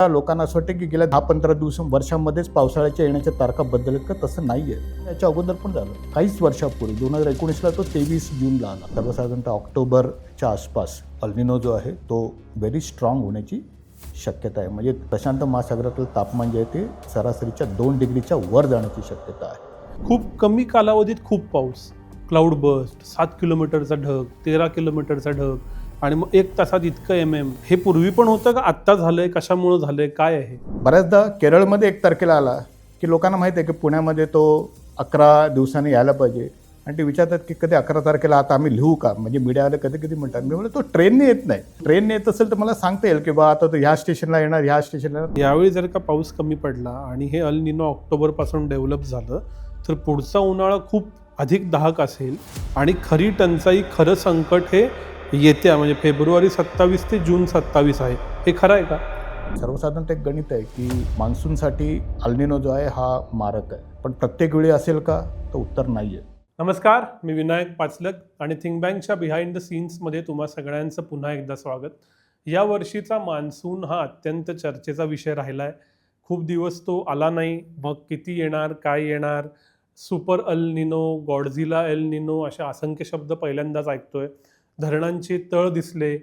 लोकांना असं वाटतं की गेल्या 10-15 वर्षांमध्येच पावसाळ्याच्या येण्याच्या तारखा बदलत का? तसं नाही आहे. याच्या अगोदर पण झालं. काहीच वर्षापूर्वी 2019ला तो 23 जूनला आला. सर्वसाधारणतः ऑक्टोबरच्या आसपास अल्निनो जो आहे तो व्हेरी स्ट्रॉंग होण्याची शक्यता आहे. म्हणजे प्रशांत महासागरातलं तापमान जे आहे ते सरासरीच्या 2 डिग्रीच्या वर जाण्याची शक्यता आहे. खूप कमी कालावधीत खूप पाऊस, क्लाउड बस्ट, 7 किलोमीटरचा ढग, 13 किलोमीटरचा ढग आणि मग 1 तासात इतकं हे पूर्वी पण होतं का आत्ता झालंय? कशामुळे झालंय? काय आहे? बऱ्याचदा केरळमध्ये 1 तारखेला आला की लोकांना माहिती आहे की पुण्यामध्ये तो 11 दिवसांनी यायला पाहिजे आणि ते विचारतात की कधी 11 तारखेला आता आम्ही लिहू का? म्हणजे मीडियावाले कधी म्हणतात. मी म्हणलं तो ट्रेनने येत नाही. ट्रेनने येत असेल तर मला सांगता येईल की बा आता तो ह्या स्टेशनला येणार, ह्या स्टेशनला येणार. यावेळी जर का पाऊस कमी पडला आणि हे अल निनो ऑक्टोबरपासून डेव्हलप झालं तर पुढचा उन्हाळा खूप अधिक दाहक असेल आणि खरी टंचाई, खरं संकट हे येत्या म्हणजे फेब्रुवारी 27 ते जून 27 आहे. हे खरं आहे का? सर्वसाधारणतः एक गणित आहे की मान्सूनसाठी अल्निनो जो आहे हा मारक आहे, पण प्रत्येक वेळी असेल का? तर उत्तर नाही आहे. नमस्कार, मी विनायक पाचलक आणि थिंक बँकच्या बिहाइंड द सीन्समध्ये तुम्हा सगळ्यांचं पुन्हा एकदा स्वागत. या वर्षीचा मान्सून हा अत्यंत चर्चेचा विषय राहिला आहे. खूप दिवस तो आला नाही. मग किती येणार, काय येणार, सुपर अल निनो, गॉडझिला एल निनो अशा असंख्य शब्द पहिल्यांदाच ऐकतोय. धरणांचे तळ दिसले,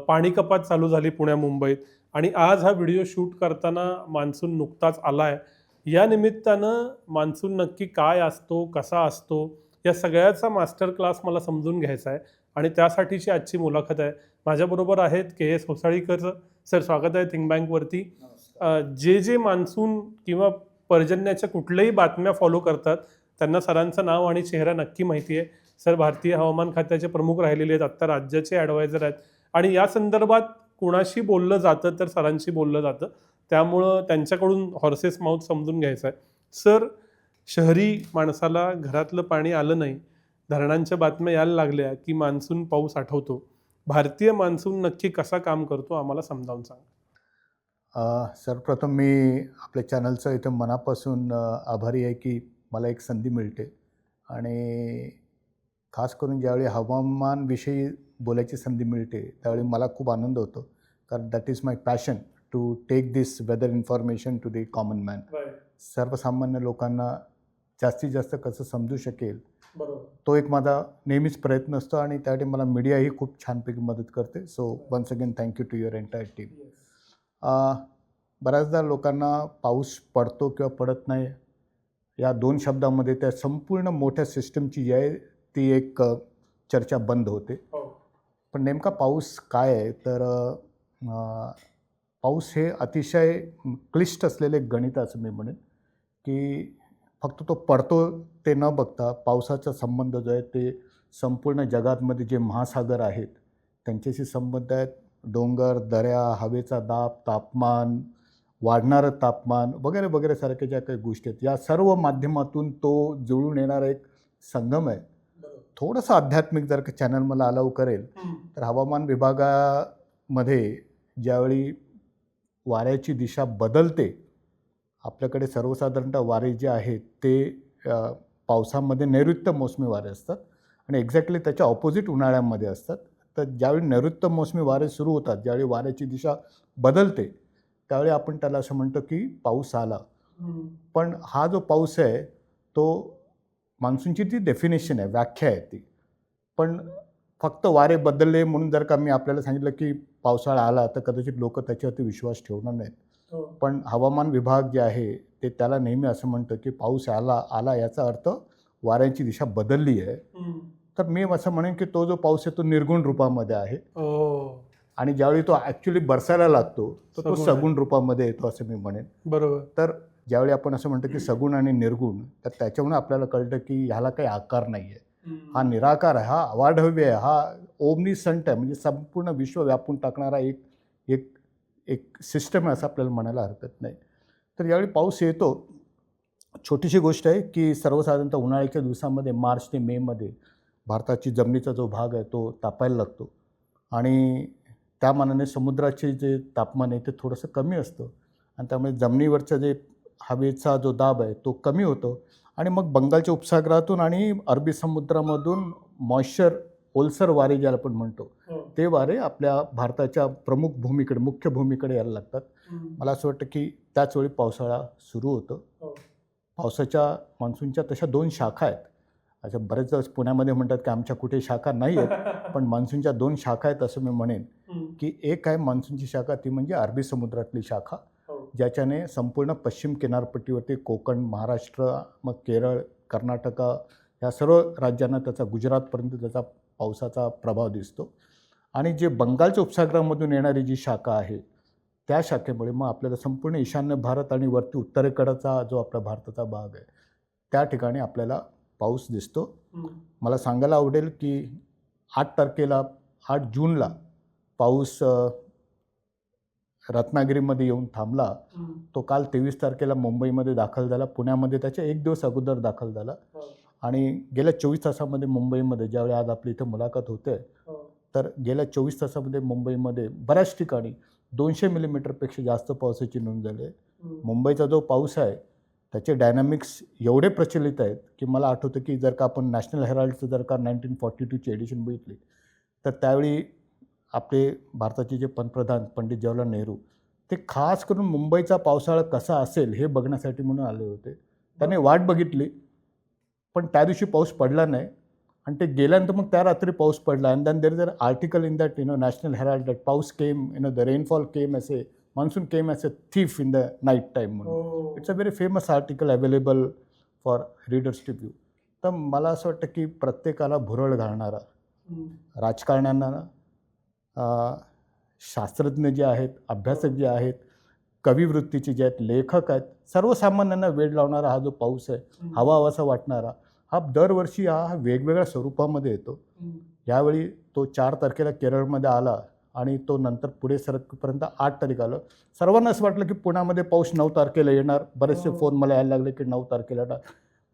पाणी कपात चालू झाली पुण्या मुंबईत आणि आज हा व्हिडिओ शूट करताना मान्सून नुकताच आला आहे. या निमित्तानं मान्सून नक्की काय असतो, कसा असतो, या सगळ्याचा मास्टर क्लास मला समजून घ्यायचा आहे आणि त्यासाठीची आजची मुलाखत आहे. माझ्याबरोबर आहेत KS होसाळीकर सर. स्वागत आहे थिंक बँकवरती. जे मान्सून किंवा पर्जन्याच्या कुठल्याही बातम्या फॉलो करतात त्यांना सरांचं नाव आणि चेहरा नक्की माहिती आहे. सर भारतीय हवामान खात्याचे प्रमुख राहिलेले आहेत, आत्ता राज्याचे ॲडवायझर आहेत आणि या संदर्भात कोणाशी बोललं जातं तर सरांशी बोललं जातं. त्यामुळं त्यांच्याकडून हॉर्सेस माउथ समजून घ्यायचं आहे. सर, शहरी माणसाला घरातलं पाणी आलं नाही, धरणांच्या बातम्या यायला लागल्या की मान्सून पाऊस आठवतो. भारतीय मान्सून नक्की कसा काम करतो आम्हाला समजावून सांगा. सर्वप्रथम मी आपल्या चॅनलचं इथं मनापासून आभारी आहे की मला एक संधी मिळते आणि खास करून ज्यावेळी हवामानविषयी बोलायची संधी मिळते त्यावेळी मला खूप आनंद होतो, कारण that is my passion to take this weather information to the common man. सर्वसामान्य लोकांना जास्तीत जास्त कसं समजू शकेल तो एक माझा नेहमीच प्रयत्न असतो आणि त्यासाठी मला मीडियाही खूप छानपैकी मदत करते. So once again thank you to your entire team. बऱ्याचदा लोकांना पाऊस पडतो किंवा पडत नाही या 2 शब्दामध्ये त्या संपूर्ण मोठ्या सिस्टमची जी आहे ती एक चर्चा बंद होते. पण नेमका पाऊस काय आहे? तर पाऊस हे अतिशय क्लिष्ट असलेले एक गणित असं मी म्हणेन की फक्त तो पडतो ते न बघता पावसाचा संबंध जो आहे ते संपूर्ण जगातमध्ये जे महासागर आहेत त्यांच्याशी संबंध आहेत. डोंगर, दऱ्या, हवेचा दाब, तापमान, वाढणारं तापमान वगैरे वगैरे सारख्या ज्या काही गोष्टी आहेत या सर्व माध्यमातून तो जुळून येणारा एक संगम आहे. थोडंसं आध्यात्मिक जर का चॅनल मला अलाव करेल तर हवामान विभागामध्ये ज्यावेळी वाऱ्याची दिशा बदलते, आपल्याकडे सर्वसाधारणतः वारे जे आहेत ते पावसामध्ये नैऋत्य मोसमी वारे असतात आणि एक्झॅक्टली त्याच्या ऑपोजिट उन्हाळ्यामध्ये असतात. तर ज्यावेळी नैऋत्य मोसमी वारे सुरू होतात, ज्यावेळी वाऱ्याची दिशा बदलते त्यावेळी आपण त्याला असं म्हणतो की पाऊस आला. पण हा जो पाऊस आहे तो मान्सूनची ती डेफिनेशन आहे, व्याख्या आहे ती. पण फक्त वारे बदलले म्हणून जर का मी आपल्याला सांगितलं की पावसाळा आला तर कदाचित लोक त्याच्यावरती विश्वास ठेवणार नाहीत. पण हवामान विभाग जे आहे ते त्याला नेहमी असं म्हणतं की पाऊस आला याचा अर्थ वाऱ्यांची दिशा बदलली आहे. तर मी असं म्हणेन की तो जो पाऊस आहे तो निर्गुण रूपामध्ये आहे आणि ज्यावेळी तो ॲक्च्युली बरसायला लागतो तर तो सगुण रूपामध्ये येतो असं मी म्हणेन. बरोबर. तर ज्यावेळी आपण असं म्हणतो की सगुण आणि निर्गुण, तर त्याच्यावरून आपल्याला कळतं की ह्याला काही आकार नाही आहे, हा निराकार आहे, हा अवाढव्य आहे, हा ओमनीसंट आहे, म्हणजे संपूर्ण विश्व व्यापून टाकणारा एक एक एक सिस्टम आहे असं आपल्याला म्हणायला हरकत नाही. तर ज्यावेळी पाऊस येतो, छोटीशी गोष्ट आहे की सर्वसाधारणतः उन्हाळ्याच्या दिवसामध्ये मार्च ते मेमध्ये भारताची जमिनीचा जो भाग आहे तो तापायला लागतो आणि त्या मानाने समुद्राचे जे तापमान आहे ते थोडंसं कमी असतं आणि त्यामुळे जमिनीवरचं जे हवेचा जो दाब आहे तो कमी होतो आणि मग बंगालच्या उपसागरातून आणि अरबी समुद्रामधून मॉइश्चर, ओलसर वारे ज्याला आपण म्हणतो ते वारे आपल्या भारताच्या प्रमुख भूमीकडे, मुख्य भूमीकडे यायला लागतात. मला असं वाटतं की त्याच वेळी पावसाळा सुरू होतो. पावसाच्या मान्सूनच्या तशा 2 शाखा आहेत. अच्छा, बरेच दिवस पुण्यामध्ये म्हणतात की आमच्या कुठे शाखा नाही आहेत, पण मान्सूनच्या 2 शाखा आहेत असं मी म्हणेन. की एक आहे मान्सूनची शाखा, ती म्हणजे अरबी समुद्रातली शाखा, ज्याच्याने संपूर्ण पश्चिम किनारपट्टीवरती कोकण, महाराष्ट्र, मग केरळ, कर्नाटका या सर्व राज्यांना त्याचा, गुजरातपर्यंत त्याचा पावसाचा प्रभाव दिसतो. आणि जे बंगालच्या उपसागरामधून येणारी जी शाखा आहे, त्या शाखेमुळे मग आपल्याला संपूर्ण ईशान्य भारत आणि वरती उत्तरेकडचा जो आपला भारताचा भाग आहे, त्या ठिकाणी आपल्याला पाऊस दिसतो. मला सांगायला आवडेल की 8 जूनला पाऊस रत्नागिरीमध्ये येऊन थांबला. तो काल 23 तारखेला मुंबईमध्ये दाखल झाला. पुण्यामध्ये त्याच्या 1 दिवस अगोदर दाखल झाला. आणि गेल्या 24 तासामध्ये मुंबईमध्ये, ज्यावेळी आज आपली इथे मुलाखत होते, तर गेल्या 24 तासामध्ये मुंबईमध्ये बऱ्याच ठिकाणी 200 मिलीमीटरपेक्षा जास्त पावसाची नोंद झाली आहे. मुंबईचा जो पाऊस आहे त्याचे डायनॅमिक्स एवढे प्रचलित आहेत की मला आठवतं की जर का आपण नॅशनल हेराल्डचं जर का 1942ची एडिशन बघितली, तर त्यावेळी आपले भारताचे जे पंतप्रधान पंडित जवाहरलाल नेहरू, ते खास करून मुंबईचा पावसाळा कसा असेल हे बघण्यासाठी म्हणून आले होते. त्याने वाट बघितली, पण त्या दिवशी पाऊस पडला नाही. आणि ते गेल्यानंतर मग त्या रात्री पाऊस पडला. And then there is a article in that National Herald that पाऊस came, the rainfall came as a monsoon came as a thief in the night time म्हणून. It's a very famous article available for readers to view. तर मला असं वाटतं की प्रत्येकाला भुरळ घालणारा, राजकारण्यांना, शास्त्रज्ञ जे आहेत, अभ्यासक जे आहेत, कविवृत्तीचे जे आहेत, लेखक आहेत, सर्वसामान्यांना वेड लावणारा हा जो पाऊस आहे, हवाहवासा वाटणारा, हा दरवर्षी हा वेगवेगळ्या स्वरूपामध्ये येतो. यावेळी तो 4 तारखेला केरळमध्ये आला आणि तो नंतर पुढे सरकपर्यंत 8 तारीख आलं. सर्वांना असं वाटलं की पुण्यामध्ये पाऊस 9 तारखेला येणार. बरेचसे फोन मला यायला लागले की 9 तारखेला येणार.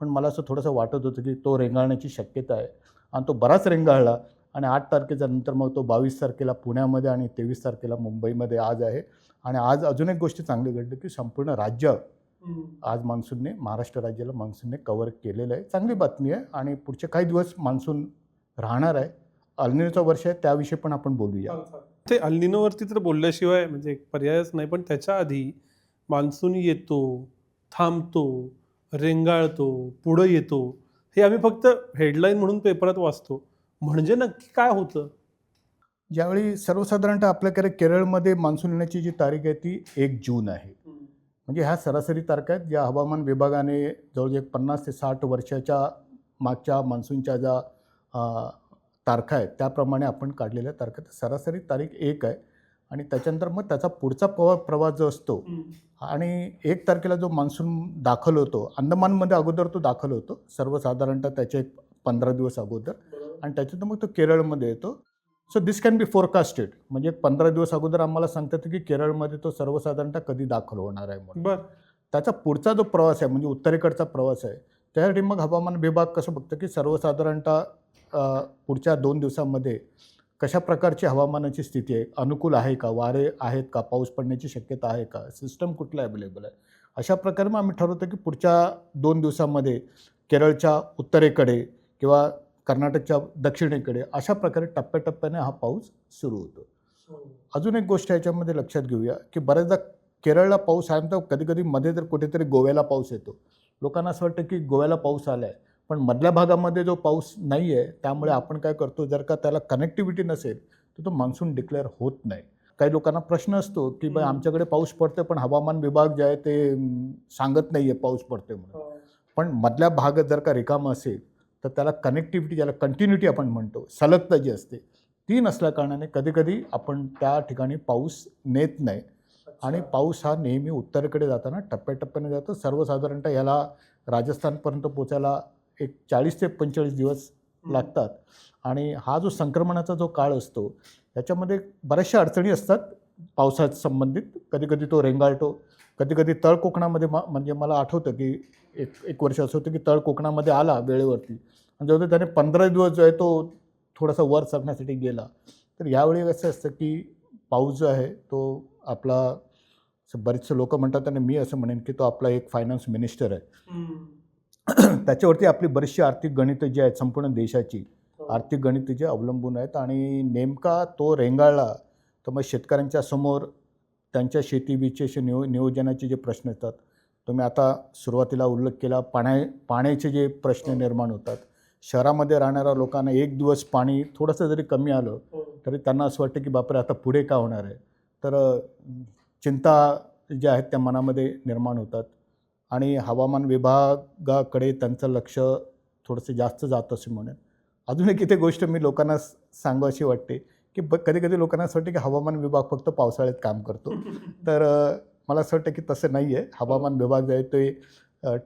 पण मला असं थोडंसं वाटत होतं की तो रेंगाळण्याची शक्यता आहे. आणि तो बराच रेंगाळला. आणि 8 तारखेच्या नंतर मग तो 22 तारखेला पुण्यामध्ये आणि 23 तारखेला मुंबईमध्ये आज आहे. आणि आज अजून एक गोष्ट चांगली घडली की संपूर्ण राज्य आज मान्सूनने, महाराष्ट्र राज्याला मान्सूनने कव्हर केलेलं आहे. चांगली बातमी आहे. आणि पुढचे काही दिवस मान्सून राहणार आहे. अल्निनोचं वर्ष आहे, त्याविषयी पण आपण बोलूया. ते अल्निनोवरती तर बोलल्याशिवाय म्हणजे एक पर्यायच नाही. पण त्याच्या आधी मान्सून येतो, थांबतो, रेंगाळतो, पुढं येतो, हे आम्ही फक्त हेडलाईन म्हणून पेपरात वाचतो. म्हणजे नक्की काय होतं? ज्यावेळी सर्वसाधारणतः आपल्याकडे केरळमध्ये मान्सून येण्याची जी तारीख आहे ती 1 जून आहे. म्हणजे ह्या सरासरी तारखा आहेत ज्या हवामान विभागाने जवळजवळ 50 ते 60 वर्षाच्या मागच्या मान्सूनच्या ज्या तारखा आहेत त्याप्रमाणे आपण काढलेल्या तारखा. सरासरी तारीख 1 आहे. आणि त्याच्यानंतर मग त्याचा पुढचा प्रवास जो असतो, आणि 1 तारखेला जो मान्सून दाखल होतो, अंदमानमध्ये अगोदर तो दाखल होतो सर्वसाधारणतः त्याचे 15 दिवस अगोदर. आणि त्याच्यानंतर मग तो केरळमध्ये येतो. So this can be forecasted. म्हणजे 15 दिवस अगोदर आम्हाला सांगतात की केरळमध्ये तो सर्वसाधारणतः कधी दाखल होणार आहे म्हणून. त्याचा पुढचा जो प्रवास आहे म्हणजे उत्तरेकडचा प्रवास आहे, त्यासाठी मग हवामान विभाग कसं बघतं की सर्वसाधारणतः पुढच्या 2 दिवसामध्ये कशा प्रकारची हवामानाची स्थिती आहे, अनुकूल आहे का, वारे आहेत का, पाऊस पडण्याची शक्यता आहे का, सिस्टम कुठला अवेलेबल आहे. अशा प्रकारे मग आम्ही ठरवतो की पुढच्या 2 दिवसामध्ये केरळच्या उत्तरेकडे किंवा कर्नाटकच्या दक्षिणेकडे अशा प्रकारे टप्प्याटप्प्याने हा पाऊस सुरू होतो. अजून एक गोष्ट याच्यामध्ये लक्षात घेऊया की बऱ्याचदा केरळला पाऊस आहे तर कधी कधी मध्ये जर कुठेतरी गोव्याला पाऊस येतो. लोकांना असं वाटतं की गोव्याला पाऊस आला आहे, पण मधल्या भागामध्ये जो पाऊस नाही आहे त्यामुळे आपण काय करतो, जर का त्याला कनेक्टिव्हिटी नसेल तर तो मान्सून डिक्लेअर होत नाही. काही लोकांना प्रश्न असतो की बाई आमच्याकडे पाऊस पडते पण हवामान विभाग जे आहे ते सांगत नाही आहे पाऊस पडते म्हणून. पण मधल्या भाग जर का रिकामा असेल तर त्याला कनेक्टिव्हिटी, ज्याला कंटिन्युटी आपण म्हणतो, सलगता जी असते ती नसल्या कारणाने कधीकधी आपण त्या ठिकाणी पाऊस नेत नाही. आणि पाऊस हा नेहमी उत्तरेकडे जाताना टप्प्याटप्प्याने जातो. सर्वसाधारणतः याला राजस्थानपर्यंत पोचायला एक 40 ते 45 दिवस लागतात. आणि हा जो संक्रमणाचा जो काळ असतो त्याच्यामध्ये बऱ्याचशा अडचणी असतात पावसाच्या संबंधित. कधीकधी तो रेंगाळतो, कधीकधी तळ कोकणामध्ये म्हणजे मला आठवतं की एक वर्ष असं होतं की तळ कोकणामध्ये आला वेळेवरती आणि जेव्हा त्याने 15 दिवस जो आहे तो थोडासा वर चढण्यासाठी गेला. तर यावेळी असं असतं की पाऊस जो आहे तो आपला, बरेचसे लोक म्हणतात आणि मी असं म्हणेन की तो आपला एक फायनान्स मिनिस्टर आहे. त्याच्यावरती आपली बरीचशी आर्थिक गणितं जी आहेत संपूर्ण देशाची आर्थिक गणित जे अवलंबून आहेत आणि नेमका तो रेंगाळला तर मग शेतकऱ्यांच्या समोर त्यांच्या शेतीविषयी नियोजनाचे जे प्रश्न येतात. तुम्ही आता सुरुवातीला उल्लेख केला पाण्याचे जे प्रश्न निर्माण होतात. शहरामध्ये राहणाऱ्या लोकांना एक दिवस पाणी थोडंसं जरी कमी आलं तरी त्यांना असं वाटतं की बापरे आता पुढे का होणार आहे. तर चिंता ज्या आहेत त्या मनामध्ये निर्माण होतात आणि हवामान विभागाकडे त्यांचं लक्ष थोडंसं जास्त जात असे म्हणेन. अजून एक इथे गोष्ट मी लोकांना सांगावीशी वाटते की कधी-कधी लोकांना असं वाटतं की हवामान विभाग फक्त पावसाळ्यात काम करतो. तर मला असं वाटतं की तसं नाही आहे. हवामान विभाग जो आहे ते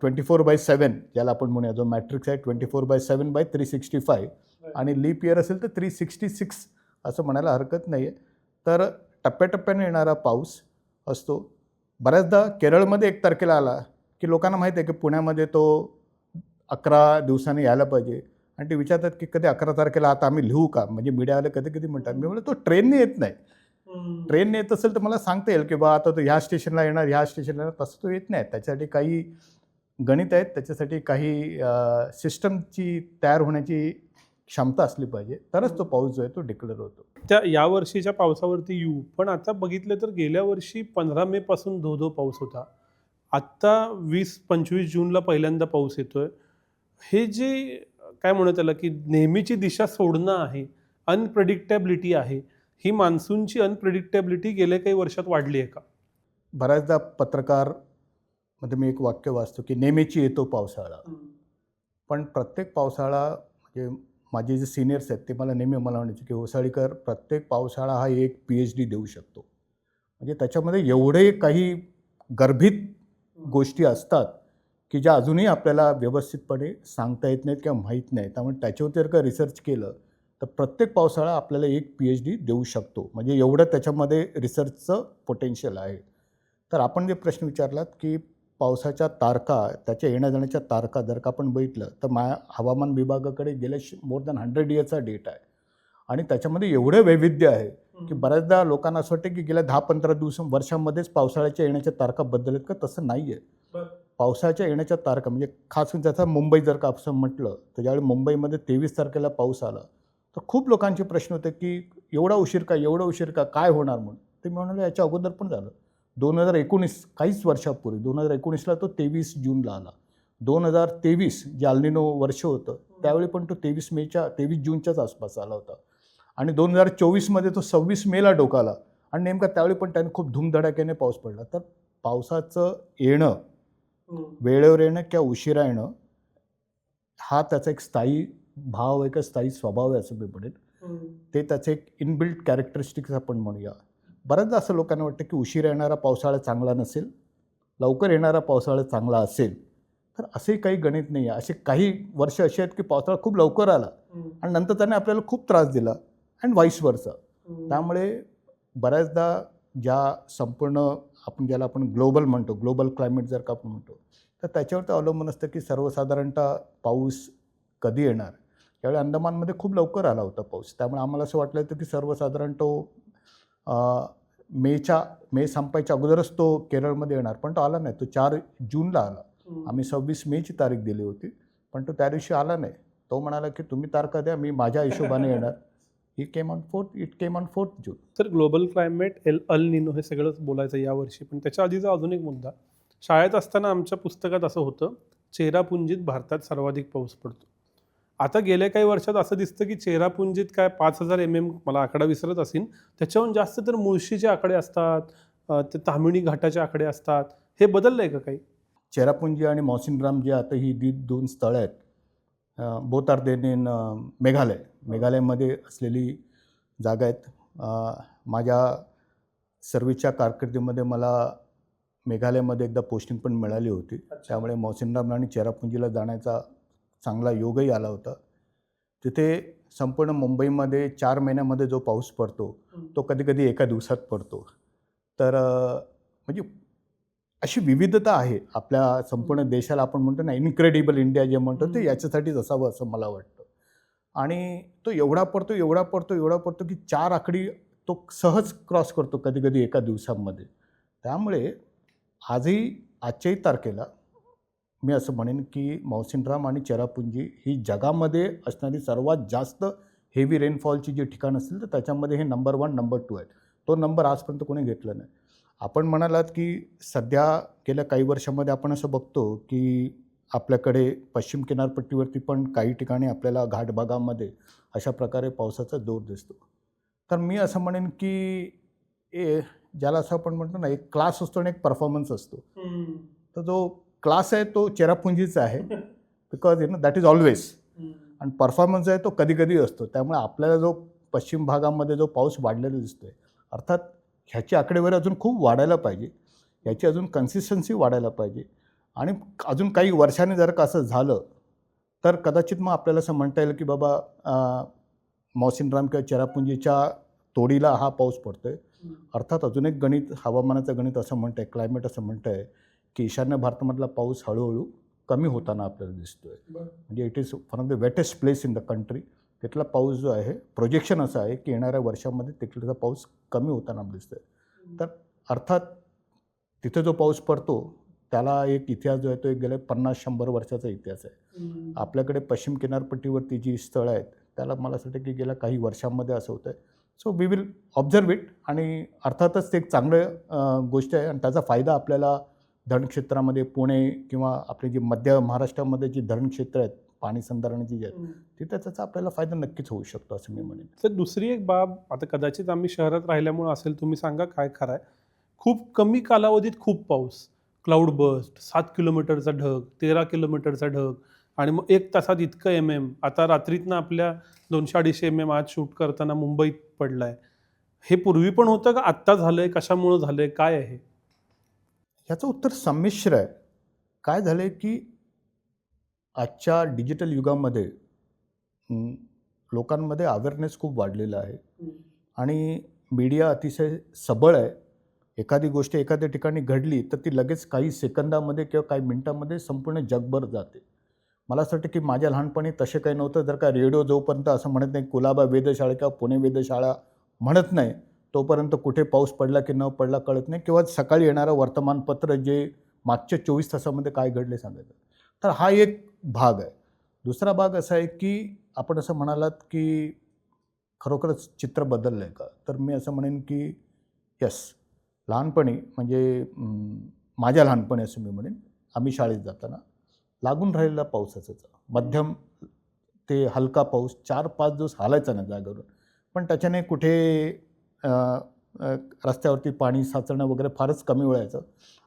24/7 ज्याला आपण म्हणूया जो मॅट्रिक्स आहे 24/7/365 आणि लीप इयर असेल तर 366 असं म्हणायला हरकत नाही आहे. तर टप्प्याटप्प्याने येणारा पाऊस असतो. बऱ्याचदा केरळमध्ये 1 तारखेला आला की लोकांना माहीत आहे की पुण्यामध्ये तो 11 दिवसांनी यायला पाहिजे आणि ते विचारतात की कधी 11 तारखेला आता आम्ही लिहू का? म्हणजे मीडियावाले कधी-कधी म्हणतात. मी म्हणलं तो ट्रेनने येत नाही. ट्रेनने येत असेल तर मला सांगता येईल की बा आता तो ह्या स्टेशनला येणार, ह्या स्टेशनला येणार. तसं तो येत नाही. त्याच्यासाठी काही गणित आहेत, त्याच्यासाठी काही सिस्टमची तयार होण्याची क्षमता असली पाहिजे. तरच तो पाऊस जो आहे तो डिक्लेअर होतो. या वर्षीच्या पावसावरती येऊ, पण आता बघितलं तर गेल्या वर्षी 15 मे पासून धो-धो पाऊस होता. आत्ता 20-25 जूनला पहिल्यांदा पाऊस येतोय. हे जे काय म्हणू त्याला की नेहमीची दिशा सोडणं आहे, अनप्रेडिक्टेबिलिटी आहे. ही मान्सूनची अनप्रेडिक्टेबिलिटी गेल्या काही वर्षात वाढली आहे का? बऱ्याचदा पत्रकारमध्ये मी एक वाक्य वाचतो की नेहमीची येतो पावसाळा. पण प्रत्येक पावसाळा म्हणजे माझे जे सिनियर्स आहेत ते मला नेहमी म्हणायचे की होसाळीकर प्रत्येक पावसाळा हा एक PhD देऊ शकतो. म्हणजे त्याच्यामध्ये एवढे काही गर्भित गोष्टी असतात की ज्या अजूनही आपल्याला व्यवस्थितपणे सांगता येत नाहीत किंवा माहीत नाही. त्यामुळे त्याच्यावरती जर का रिसर्च केलं तर प्रत्येक पावसाळा आपल्याला एक PhD देऊ शकतो. म्हणजे एवढं त्याच्यामध्ये रिसर्चचं पोटेन्शियल आहे. तर आपण जे प्रश्न विचारलात की पावसाच्या तारखा, त्याच्या येण्या-जाण्याच्या तारखा जर का आपण बघितलं तर हवामान विभागाकडे गेल्या मोर दॅन 100 इयर्सचा डेटा आहे आणि त्याच्यामध्ये एवढं वैविध्य आहे की बऱ्याचदा लोकांना असं वाटतं की गेल्या 10-15 वर्षांमध्येच पावसाळ्याच्या येण्याच्या तारखा बदलत का? तसं नाही आहे. पावसाळ्याच्या येण्याच्या तारखा म्हणजे खास करून त्याचा मुंबई जर का असं म्हटलं तर ज्यावेळी मुंबईमध्ये 23 तारखेला पाऊस आला तर खूप लोकांचे प्रश्न होते की एवढा उशीर का, एवढा उशीर का, काय होणार म्हणून. ते मी म्हणाले याच्या अगोदर पण झालं. 2019 काहीच वर्षापूर्वी 2019ला तो 23 जूनला आला. 2023 जे अल्निनो वर्ष होतं त्यावेळी पण तो 23 जूनच्याच आसपास आला होता आणि 2024मध्ये तो 26 मेला डोकावला आणि नेमका त्यावेळी पण त्याने खूप धूमधडाक्याने पाऊस पडला. तर पावसाचं येणं, वेळेवर येणं किंवा उशिरा येणं हा त्याचा एक स्थायी भाव आहे, स्थायी स्वभाव आहे असं मी म्हणेन. ते त्याचे एक इनबिल्ट कॅरेक्टरिस्टिक्स आपण म्हणूया. बऱ्याचदा असं लोकांना वाटतं की उशिरा येणारा पावसाळा चांगला नसेल, लवकर येणारा पावसाळा चांगला असेल. तर असे काही गणित नाही आहे. असे काही वर्ष अशी आहेत की पावसाळा खूप लवकर आला आणि नंतर त्याने आपल्याला खूप त्रास दिला अँड व्हाईस वर्सा. त्यामुळे बऱ्याचदा ज्या संपूर्ण ज्याला आपण ग्लोबल म्हणतो, ग्लोबल क्लायमेट जर का आपण म्हणतो, तर त्याच्यावर ते अवलंबून असतं की सर्वसाधारणतः पाऊस कधी येणार. त्यावेळी अंदमानमध्ये खूप लवकर आला होता पाऊस. त्यामुळे आम्हाला असं वाटलं होतं की सर्वसाधारण तो मे संपायच्या अगोदरच तो केरळमध्ये येणार. पण तो आला नाही. तो 4 जूनला आला. आम्ही 26 मेची तारीख दिली होती. पण तो त्या दिवशी आला नाही. तो म्हणाला की तुम्ही तारखा द्या, मी माझ्या हिशोबाने येणार. इट केम ऑन 4th जून. तर ग्लोबल क्लायमेट, अल निनो हे सगळंच बोलायचं यावर्षी. पण त्याच्या आधीचा अजून एक मुद्दा. शाळेत असताना आमच्या पुस्तकात असं होतं, चेरापुंजीत भारतात सर्वाधिक पाऊस पडतो. आता गेल्या काही वर्षात असं दिसतं की चेरापुंजीत काय 5000 mm, मला आकडा विसरत असेल, त्याच्याहून जास्त तर मुळशीचे आकडे असतात, ते तामिळी घाटाचे आकडे असतात. हे बदललंय का काही? चेरापुंजी आणि मौसिनराम जे आता ही 2 स्थळं आहेत, both are then in Meghalaya. मेघालयमध्ये असलेली जागा आहेत. माझ्या सर्व्हिसच्या कारकिर्दीमध्ये मला मेघालयमध्ये एकदा पोस्टिंग पण मिळाली होती. त्यामुळे मौसिनराम आणि चेरापुंजीला जाण्याचा चांगला योगही आला होता. तिथे संपूर्ण मुंबईमध्ये 4 महिन्यामध्ये जो पाऊस पडतो तो कधी-कधी एका दिवसात पडतो. तर म्हणजे अशी विविधता आहे आपल्या संपूर्ण देशाला. आपण म्हणतो ना इनक्रेडिबल इंडिया जे म्हणतो ते याच्यासाठीच असावं असं मला वाटतं. आणि तो एवढा पडतो की 4 आकडी तो सहज क्रॉस करतो कधी-कधी एका दिवसामध्ये. त्यामुळे आजच्याही तारखेला मी असं म्हणेन की मौसिनराम आणि चेरापुंजी ही जगामध्ये असणारी सर्वात जास्त हेवी रेनफॉलची जी ठिकाण असतील तर त्याच्यामध्ये हे नंबर 1 नंबर 2 आहेत. तो नंबर आजपर्यंत कोणी घेतला नाही. आपण म्हणालात की सध्या गेल्या काही वर्षामध्ये आपण असं बघतो की आपल्याकडे पश्चिम किनारपट्टीवरती पण काही ठिकाणी आपल्याला घाट भागामध्ये अशा प्रकारे पावसाचा जोर दिसतो. तर मी असं म्हणेन की ज्याला असं आपण म्हणतो ना, एक क्लास असतो आणि एक परफॉर्मन्स असतो. तर जो क्लास आहे तो चेरापुंजीचा आहे बिकॉज दॅट इज ऑलवेज. आणि परफॉर्मन्स आहे तो कधी-कधी असतो. त्यामुळे आपल्याला जो पश्चिम भागामध्ये जो पाऊस वाढलेला दिसतोय, अर्थात ह्याची आकडेवारी अजून खूप वाढायला पाहिजे. याची अजून कन्सिस्टन्सी वाढायला पाहिजे. आणि अजून काही वर्षांनी जर का असं झालं, तर कदाचित मग आपल्याला असं म्हणता येईल की बाबा मौसिनराम किंवा चेरापुंजीच्या तोडीला हा पाऊस पडतोय. अर्थात अजून एक गणित, हवामानाचं गणित असं म्हणतंय, क्लायमेट असं म्हणतंय की ईशान्य भारतामधला पाऊस हळूहळू कमी होताना आपल्याला दिसतोय. म्हणजे it is one of the wettest place in the country. तिथला पाऊस जो आहे, प्रोजेक्शन असं आहे की येणाऱ्या वर्षामध्ये तिथला पाऊस कमी होताना दिसतोय. तर अर्थात तिथे जो पाऊस पडतो त्याला एक इतिहास जो आहे तो एक गेल्या 50-100 वर्षाचा इतिहास आहे. आपल्याकडे पश्चिम किनारपट्टीवरती जी स्थळं आहेत त्याला मला असं वाटतं की गेल्या काही वर्षांमध्ये असं होतं आहे. So we will observe it. आणि अर्थातच ते एक चांगलं गोष्ट आहे आणि त्याचा फायदा आपल्याला धरणक्षेत्रामध्ये पुणे किंवा आपले जे मध्य महाराष्ट्रामध्ये जी धरणक्षेत्र आहेत, पाणी संधारणाची जी आहेत, तिथे त्याचा आपल्याला फायदा नक्कीच होऊ शकतो असं मी म्हणेन. तर दुसरी एक बाब, आता कदाचित आम्ही शहरात राहिल्यामुळे असेल, तुम्ही सांगा काय खरं आहे. खूप कमी कालावधीत खूप पाऊस, क्लाउड बर्स्ट, 7 किलोमीटरचा ढग, 13 किलोमीटरचा ढग आणि मग 1 तासात इतकं MM. आता रात्रीतनं आपल्या 200-250 MM आज शूट करताना मुंबईत पडलाय. हे पूर्वी पण होतं का आत्ता झालंय? कशामुळं झालंय? काय आहे? ह्याचं उत्तर संमिश्र आहे. काय झालं आहे की आजच्या डिजिटल युगामध्ये लोकांमध्ये अवेअरनेस खूप वाढलेला आहे आणि मीडिया अतिशय सबळ आहे. एखादी गोष्ट एखाद्या ठिकाणी घडली तर ती लगेच काही सेकंदामध्ये किंवा काही मिनिटांमध्ये संपूर्ण जगभर जाते. मला असं वाटतं की माझ्या लहानपणी तसे काही नव्हतं. जर का रेडिओ जोपर्यंत असं म्हणत नाही कुलाबा वेधशाळा किंवा पुणे वेधशाळा म्हणत नाही, तोपर्यंत कुठे पाऊस पडला की न पडला कळत नाही. किंवा सकाळी येणारं वर्तमानपत्र जे मागच्या 24 तासामध्ये काय घडले सांगायचं. तर हा एक भाग आहे. दुसरा भाग असा आहे की आपण असं म्हणालात की खरोखरच चित्र बदललं आहे का? तर मी असं म्हणेन की येस. लहानपणी म्हणजे माझ्या लहानपणी असं मी म्हणेन, आम्ही शाळेत जाताना लागून राहिलेला पावसाचा मध्यम ते हलका पाऊस 4-5 दिवस हालायचा नाही जागेवरून. पण त्याच्याने कुठे रस्त्यावरती पाणी साचणं वगैरे फारच कमी वेळायचं.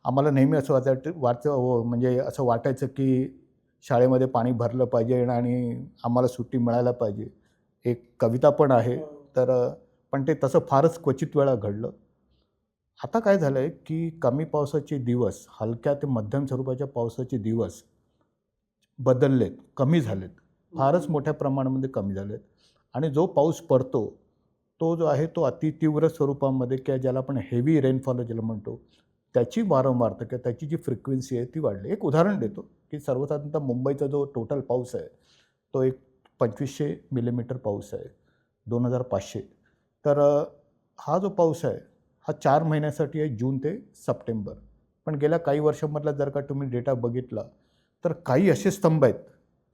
आम्हाला नेहमी असं म्हणजे असं वाटायचं की शाळेमध्ये पाणी भरलं पाहिजे आणि आम्हाला सुट्टी मिळायला पाहिजे. एक कविता पण आहे. तर पण ते तसं फारच क्वचित वेळा घडलं. आता काय झालं आहे की कमी पावसाचे दिवस, हलक्या ते मध्यम स्वरूपाच्या पावसाचे दिवस बदललेत, कमी झालेत. फारच मोठ्या प्रमाणामध्ये कमी झालेत. आणि जो पाऊस पडतो तो जो आहे तो अतितीव्र स्वरूपामध्ये किंवा ज्याला आपण हेवी रेनफॉल ज्याला म्हणतो, त्याची वारंवारता किंवा त्याची जी फ्रिक्वेन्सी आहे ती वाढली. एक उदाहरण देतो की सर्वसाधारणतः मुंबईचा जो टोटल पाऊस आहे तो एक 2500 मिलीमीटर पाऊस आहे, 2500. तर हा जो पाऊस आहे हा 4 महिन्यासाठी आहे, जून ते सप्टेंबर. पण गेल्या काही वर्षांमधला जर का तुम्ही डेटा बघितला तर काही असे स्तंभ आहेत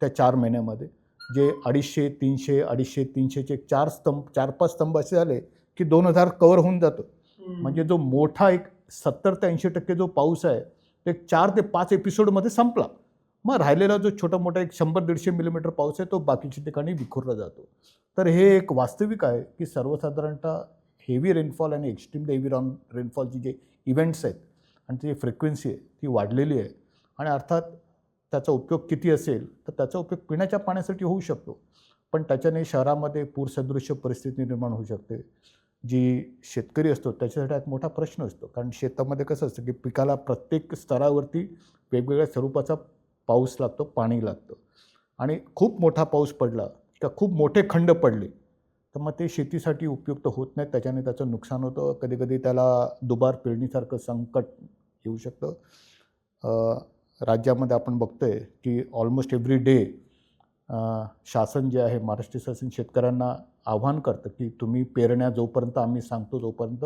त्या 4 महिन्यामध्ये जे 250, 300, 250, 300चे 4-5 स्तंभ असे झाले की 2000 कव्हर होऊन जातो. म्हणजे जो मोठा एक 70 ते 80% जो पाऊस आहे ते 4 ते 5 एपिसोडमध्ये संपला. मग राहिलेला जो छोटा मोठा एक 100-150 मिलीमीटर पाऊस आहे तो बाकीच्या ठिकाणी विखुरला जातो. तर हे एक वास्तविक आहे की सर्वसाधारणतः हेवी रेनफॉल आणि एक्स्ट्रीमली हेवी रेनफॉलची जे इव्हेंट्स आहेत आणि ती फ्रिक्वेन्सी आहे ती वाढलेली आहे. आणि अर्थात त्याचा उपयोग किती असेल तर त्याचा उपयोग पिण्याच्या पाण्यासाठी होऊ शकतो. पण त्याच्याने शहरामध्ये पूरसदृश्य परिस्थिती निर्माण होऊ शकते. जी शेतकरी असतो त्याच्यासाठी एक मोठा प्रश्न असतो. कारण शेतामध्ये कसं असतं की पिकाला प्रत्येक स्तरावरती वेगवेगळ्या स्वरूपाचा पाऊस लागतो, पाणी लागतं. आणि खूप मोठा पाऊस पडला किंवा खूप मोठे खंड पडले तर मग ते शेतीसाठी उपयुक्त होत नाहीत. त्याच्याने त्याचं नुकसान होतं. कधीकधी त्याला दुबार पेरणीसारखं संकट येऊ शकतं. राज्यामध्ये आपण बघतोय की ऑलमोस्ट एव्हरी डे शासन जे आहे, महाराष्ट्र शासन शेतकऱ्यांना आव्हान करतं की तुम्ही पेरण्या जोपर्यंत आम्ही सांगतो तोपर्यंत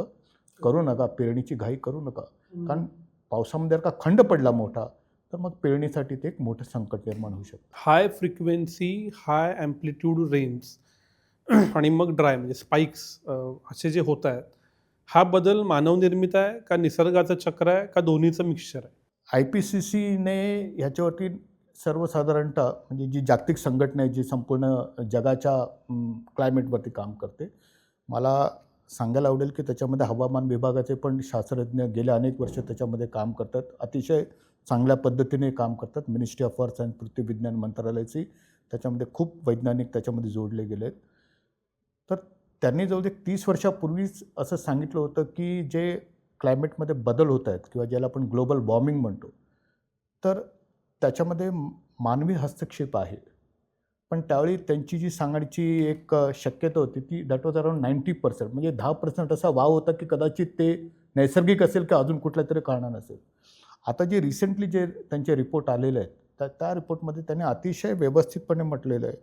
करू नका, पेरणीची घाई करू नका. कारण पावसामध्ये जर का खंड पडला मोठा तर मग पेरणीसाठी ते एक मोठं संकट निर्माण होऊ शकतं. हाय फ्रिक्वेन्सी, हाय ॲम्प्लिट्यूड रेन्स आणि मग ड्राय म्हणजे स्पाइक्स असे जे होत आहेत, हा बदल मानवनिर्मित आहे का निसर्गाचं चक्र आहे का दोन्हीचं मिक्सचर आहे? IPCCने ह्याच्यावरती सर्वसाधारणतः म्हणजे जी जागतिक संघटना आहे जी संपूर्ण जगाच्या क्लायमेटवरती काम करते, मला सांगायला आवडेल की त्याच्यामध्ये हवामान विभागाचे पण शास्त्रज्ञ गेले अनेक वर्ष त्याच्यामध्ये काम करतात. अतिशय चांगल्या पद्धतीने काम करतात. मिनिस्ट्री ऑफ अर्थ अँड पृथ्वी विज्ञान मंत्रालयाची त्याच्यामध्ये खूप वैज्ञानिक त्याच्यामध्ये जोडले गेले आहेत. तर त्यांनी जवळजवळ 30 वर्षापूर्वीच असं सांगितलं होतं की जे क्लायमेटमध्ये बदल होत आहेत किंवा ज्याला आपण ग्लोबल वॉर्मिंग म्हणतो, तर त्याच्यामध्ये मानवी हस्तक्षेप आहे. पण त्यावेळी त्यांची जी सांगण्याची एक शक्यता होती ती दॅट वॉज अराउंड 90%, म्हणजे 10% असा वाव होता की कदाचित ते नैसर्गिक असेल की अजून कुठल्यातरी कारणानं असेल. आता जे रिसेंटली जे त्यांचे रिपोर्ट आलेले आहेत, त्या रिपोर्टमध्ये त्यांनी अतिशय व्यवस्थितपणे म्हटलेलं आहे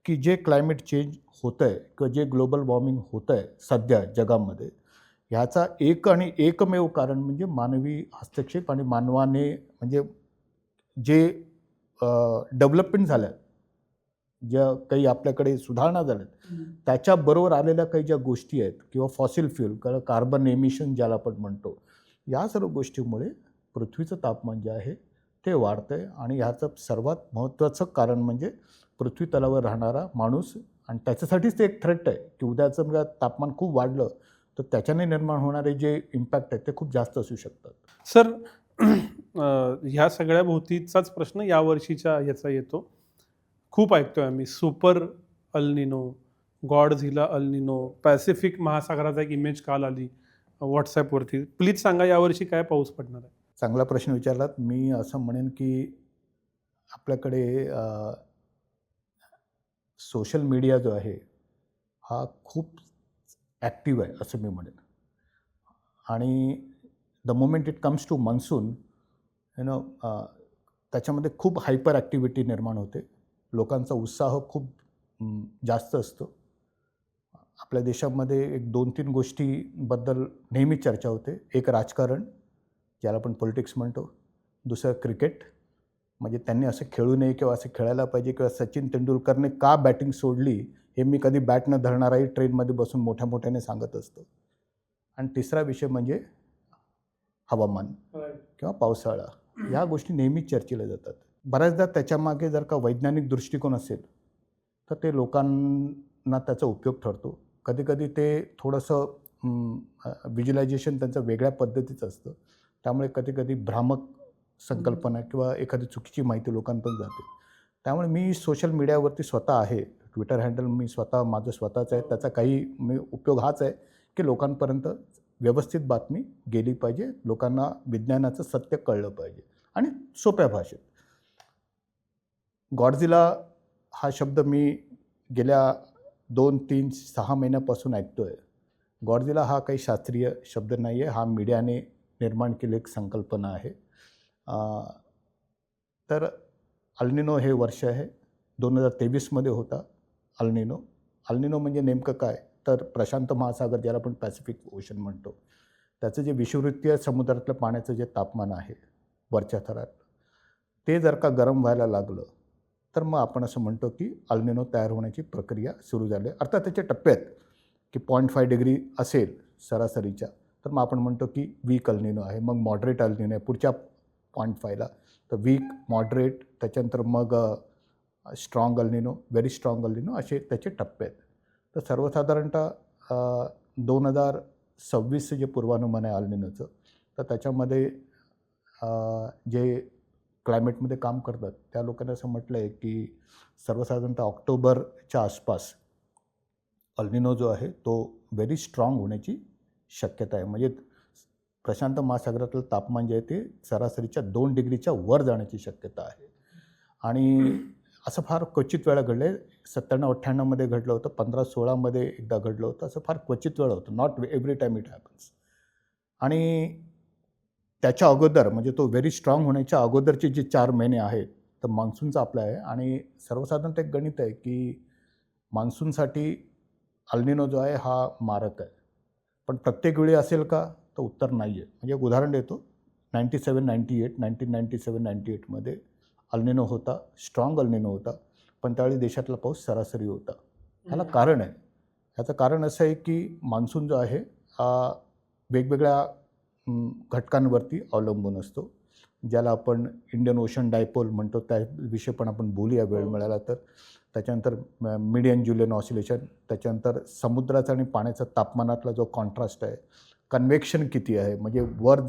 की जे क्लायमेट चेंज होतं आहे किंवा जे ग्लोबल वॉर्मिंग होतं आहे सध्या जगामध्ये, ह्याचा एक आणि एकमेव कारण म्हणजे मानवी हस्तक्षेप आणि मानवाने म्हणजे जे डेव्हलपमेंट झाल्या, ज्या काही आपल्याकडे सुधारणा झाल्यात, त्याच्याबरोबर आलेल्या काही ज्या गोष्टी आहेत किंवा फॉसिल फ्यूल किंवा कार्बन एमिशन ज्याला आपण म्हणतो, या सर्व गोष्टीमुळे पृथ्वीचं तापमान जे आहे ते वाढतं आहे आणि ह्याचं सर्वात महत्त्वाचं कारण म्हणजे पृथ्वी तलावर राहणारा माणूस. आणि त्याच्यासाठीच ते एक थ्रेट आहे की उद्याचं म्हणजे तापमान खूप वाढलं तर त्याच्याने निर्माण होणारे जे इम्पॅक्ट आहेत ते खूप जास्त असू शकतात. सर ह्या सगळ्या भोवतीचाच प्रश्न यावर्षीच्या याचा येतो. खूप ऐकतोय आम्ही सुपर अल्निनो, गॉडझिला अल्निनो, पॅसिफिक महासागराचा एक इमेज काल आली व्हॉट्सॲपवरती. प्लीज सांगा यावर्षी काय पाऊस पडणार आहे? चांगला प्रश्न विचारलात. मी असं म्हणेन की आपल्याकडे सोशल मीडिया जो आहे हा खूप ॲक्टिव्ह आहे असं मी म्हणेन. आणि the moment it comes to monsoon त्याच्यामध्ये खूप हायपर ॲक्टिव्हिटी निर्माण होते. लोकांचा उत्साह खूप जास्त असतो. आपल्या देशामध्ये एक 2-3 गोष्टीबद्दल नेहमी चर्चा होते. एक राजकारण, ज्याला आपण पॉलिटिक्स म्हणतो. दुसरं क्रिकेट, म्हणजे त्यांनी असं खेळू नये किंवा असं खेळायला पाहिजे किंवा सचिन तेंडुलकरने का बॅटिंग सोडली हे मी कधी बॅट न धरणाराही ट्रेनमध्ये बसून मोठ्या मोठ्याने सांगत असतो. आणि तिसरा विषय म्हणजे हवामान किंवा पावसाळा. ह्या गोष्टी नेहमी चर्चेला जातात. बऱ्याचदा त्याच्यामागे जर का वैज्ञानिक दृष्टिकोन असेल तर ते लोकांना त्याचा उपयोग ठरतो. कधीकधी ते थोडंसं व्हिज्युलायझेशन त्यांचं वेगळ्या पद्धतीचं असतं. त्यामुळे कधीकधी भ्रामक संकल्पना किंवा एखादी चुकीची माहिती लोकांपर्यंत जाते. त्यामुळे मी सोशल मीडियावरती स्वतः आहे. ट्विटर हँडल मी स्वतः माझं स्वतःचं आहे. त्याचा काही उपयोग हाच आहे की लोकांपर्यंत व्यवस्थित बातमी गेली पाहिजे. लोकांना विज्ञानाचं सत्य कळलं पाहिजे आणि सोप्या भाषेत. गॉडझिला हा शब्द मी गेल्या 2, 3, 6 महिन्यापासून ऐकतो आहे. गॉडझिला हा काही शास्त्रीय शब्द नाही आहे. हा मीडियाने निर्माण केलेली एक संकल्पना आहे. तर अल्निनो हे वर्ष आहे. 2023मध्ये होता अल्निनो. अल्निनो म्हणजे नेमकं काय, तर प्रशांत महासागर ज्याला आपण पॅसिफिक ओशन म्हणतो, त्याचं जे विषुववृत्तीय समुद्रातलं पाण्याचं जे तापमान आहे वरच्या थरात, ते जर का गरम व्हायला लागलं तर मग आपण असं म्हणतो की अल्निनो तयार होण्याची प्रक्रिया सुरू झाली. अर्थात त्याचे टप्पे आहेत की 0.5 डिग्री असेल सरासरीच्या तर मग आपण म्हणतो की वीक अल्निनो आहे. मग मॉडरेट अल्निनो आहे पुढच्या 0.5ला. तर वीक, मॉडरेट, त्याच्यानंतर मग स्ट्रॉंग अल्निनो, व्हेरी स्ट्रॉंग अल्निनो, असे त्याचे टप्पे आहेत. तर सर्वसाधारणतः 2026चं जे पूर्वानुमान आहे अल्निनोचं, तर त्याच्यामध्ये जे क्लायमेटमध्ये काम करतात त्या लोकांनी असं म्हटलं आहे की सर्वसाधारणतः ऑक्टोबरच्या आसपास अल्निनो जो आहे तो व्हेरी स्ट्रॉंग होण्याची शक्यता आहे. म्हणजे प्रशांत महासागरातलं तापमान जे आहे ते सरासरीच्या 2 डिग्रीच्या वर जाण्याची शक्यता आहे. आणि असं फार क्वचित वेळा घडलं आहे. 97-98मध्ये घडलं होतं, 15-16मध्ये एकदा घडलं होतं. असं फार क्वचित वेळा होतं. Not every time it happens. आणि त्याच्या अगोदर म्हणजे तो व्हेरी स्ट्रॉंग होण्याच्या अगोदरचे जे 4 महिने आहेत तर मान्सूनचा आपला आहे. आणि सर्वसाधारणतः एक गणित आहे की मान्सूनसाठी अल्निनो जो आहे हा मारक आहे. पण प्रत्येक वेळी असेल का, तर उत्तर नाही आहे. म्हणजे एक उदाहरण देतो 1997-98मध्ये अल्निनो होता, स्ट्रॉंग अल्निनो होता, पण त्यावेळी देशातला पाऊस सरासरी होता. ह्याला कारण आहे. ह्याचं कारण असं आहे की मान्सून जो आहे हा वेगवेगळ्या घटकांवरती अवलंबून असतो, ज्याला आपण इंडियन ओशन डायपोल म्हणतो. त्याविषयी पण आपण बोलूया वेळ मिळाला तर. त्याच्यानंतर मिडियन ज्युलियन ऑसिलेशन, त्याच्यानंतर समुद्राचा आणि पाण्याचा तापमानातला जो कॉन्ट्रास्ट आहे, कन्व्हेक्शन किती आहे, म्हणजे वर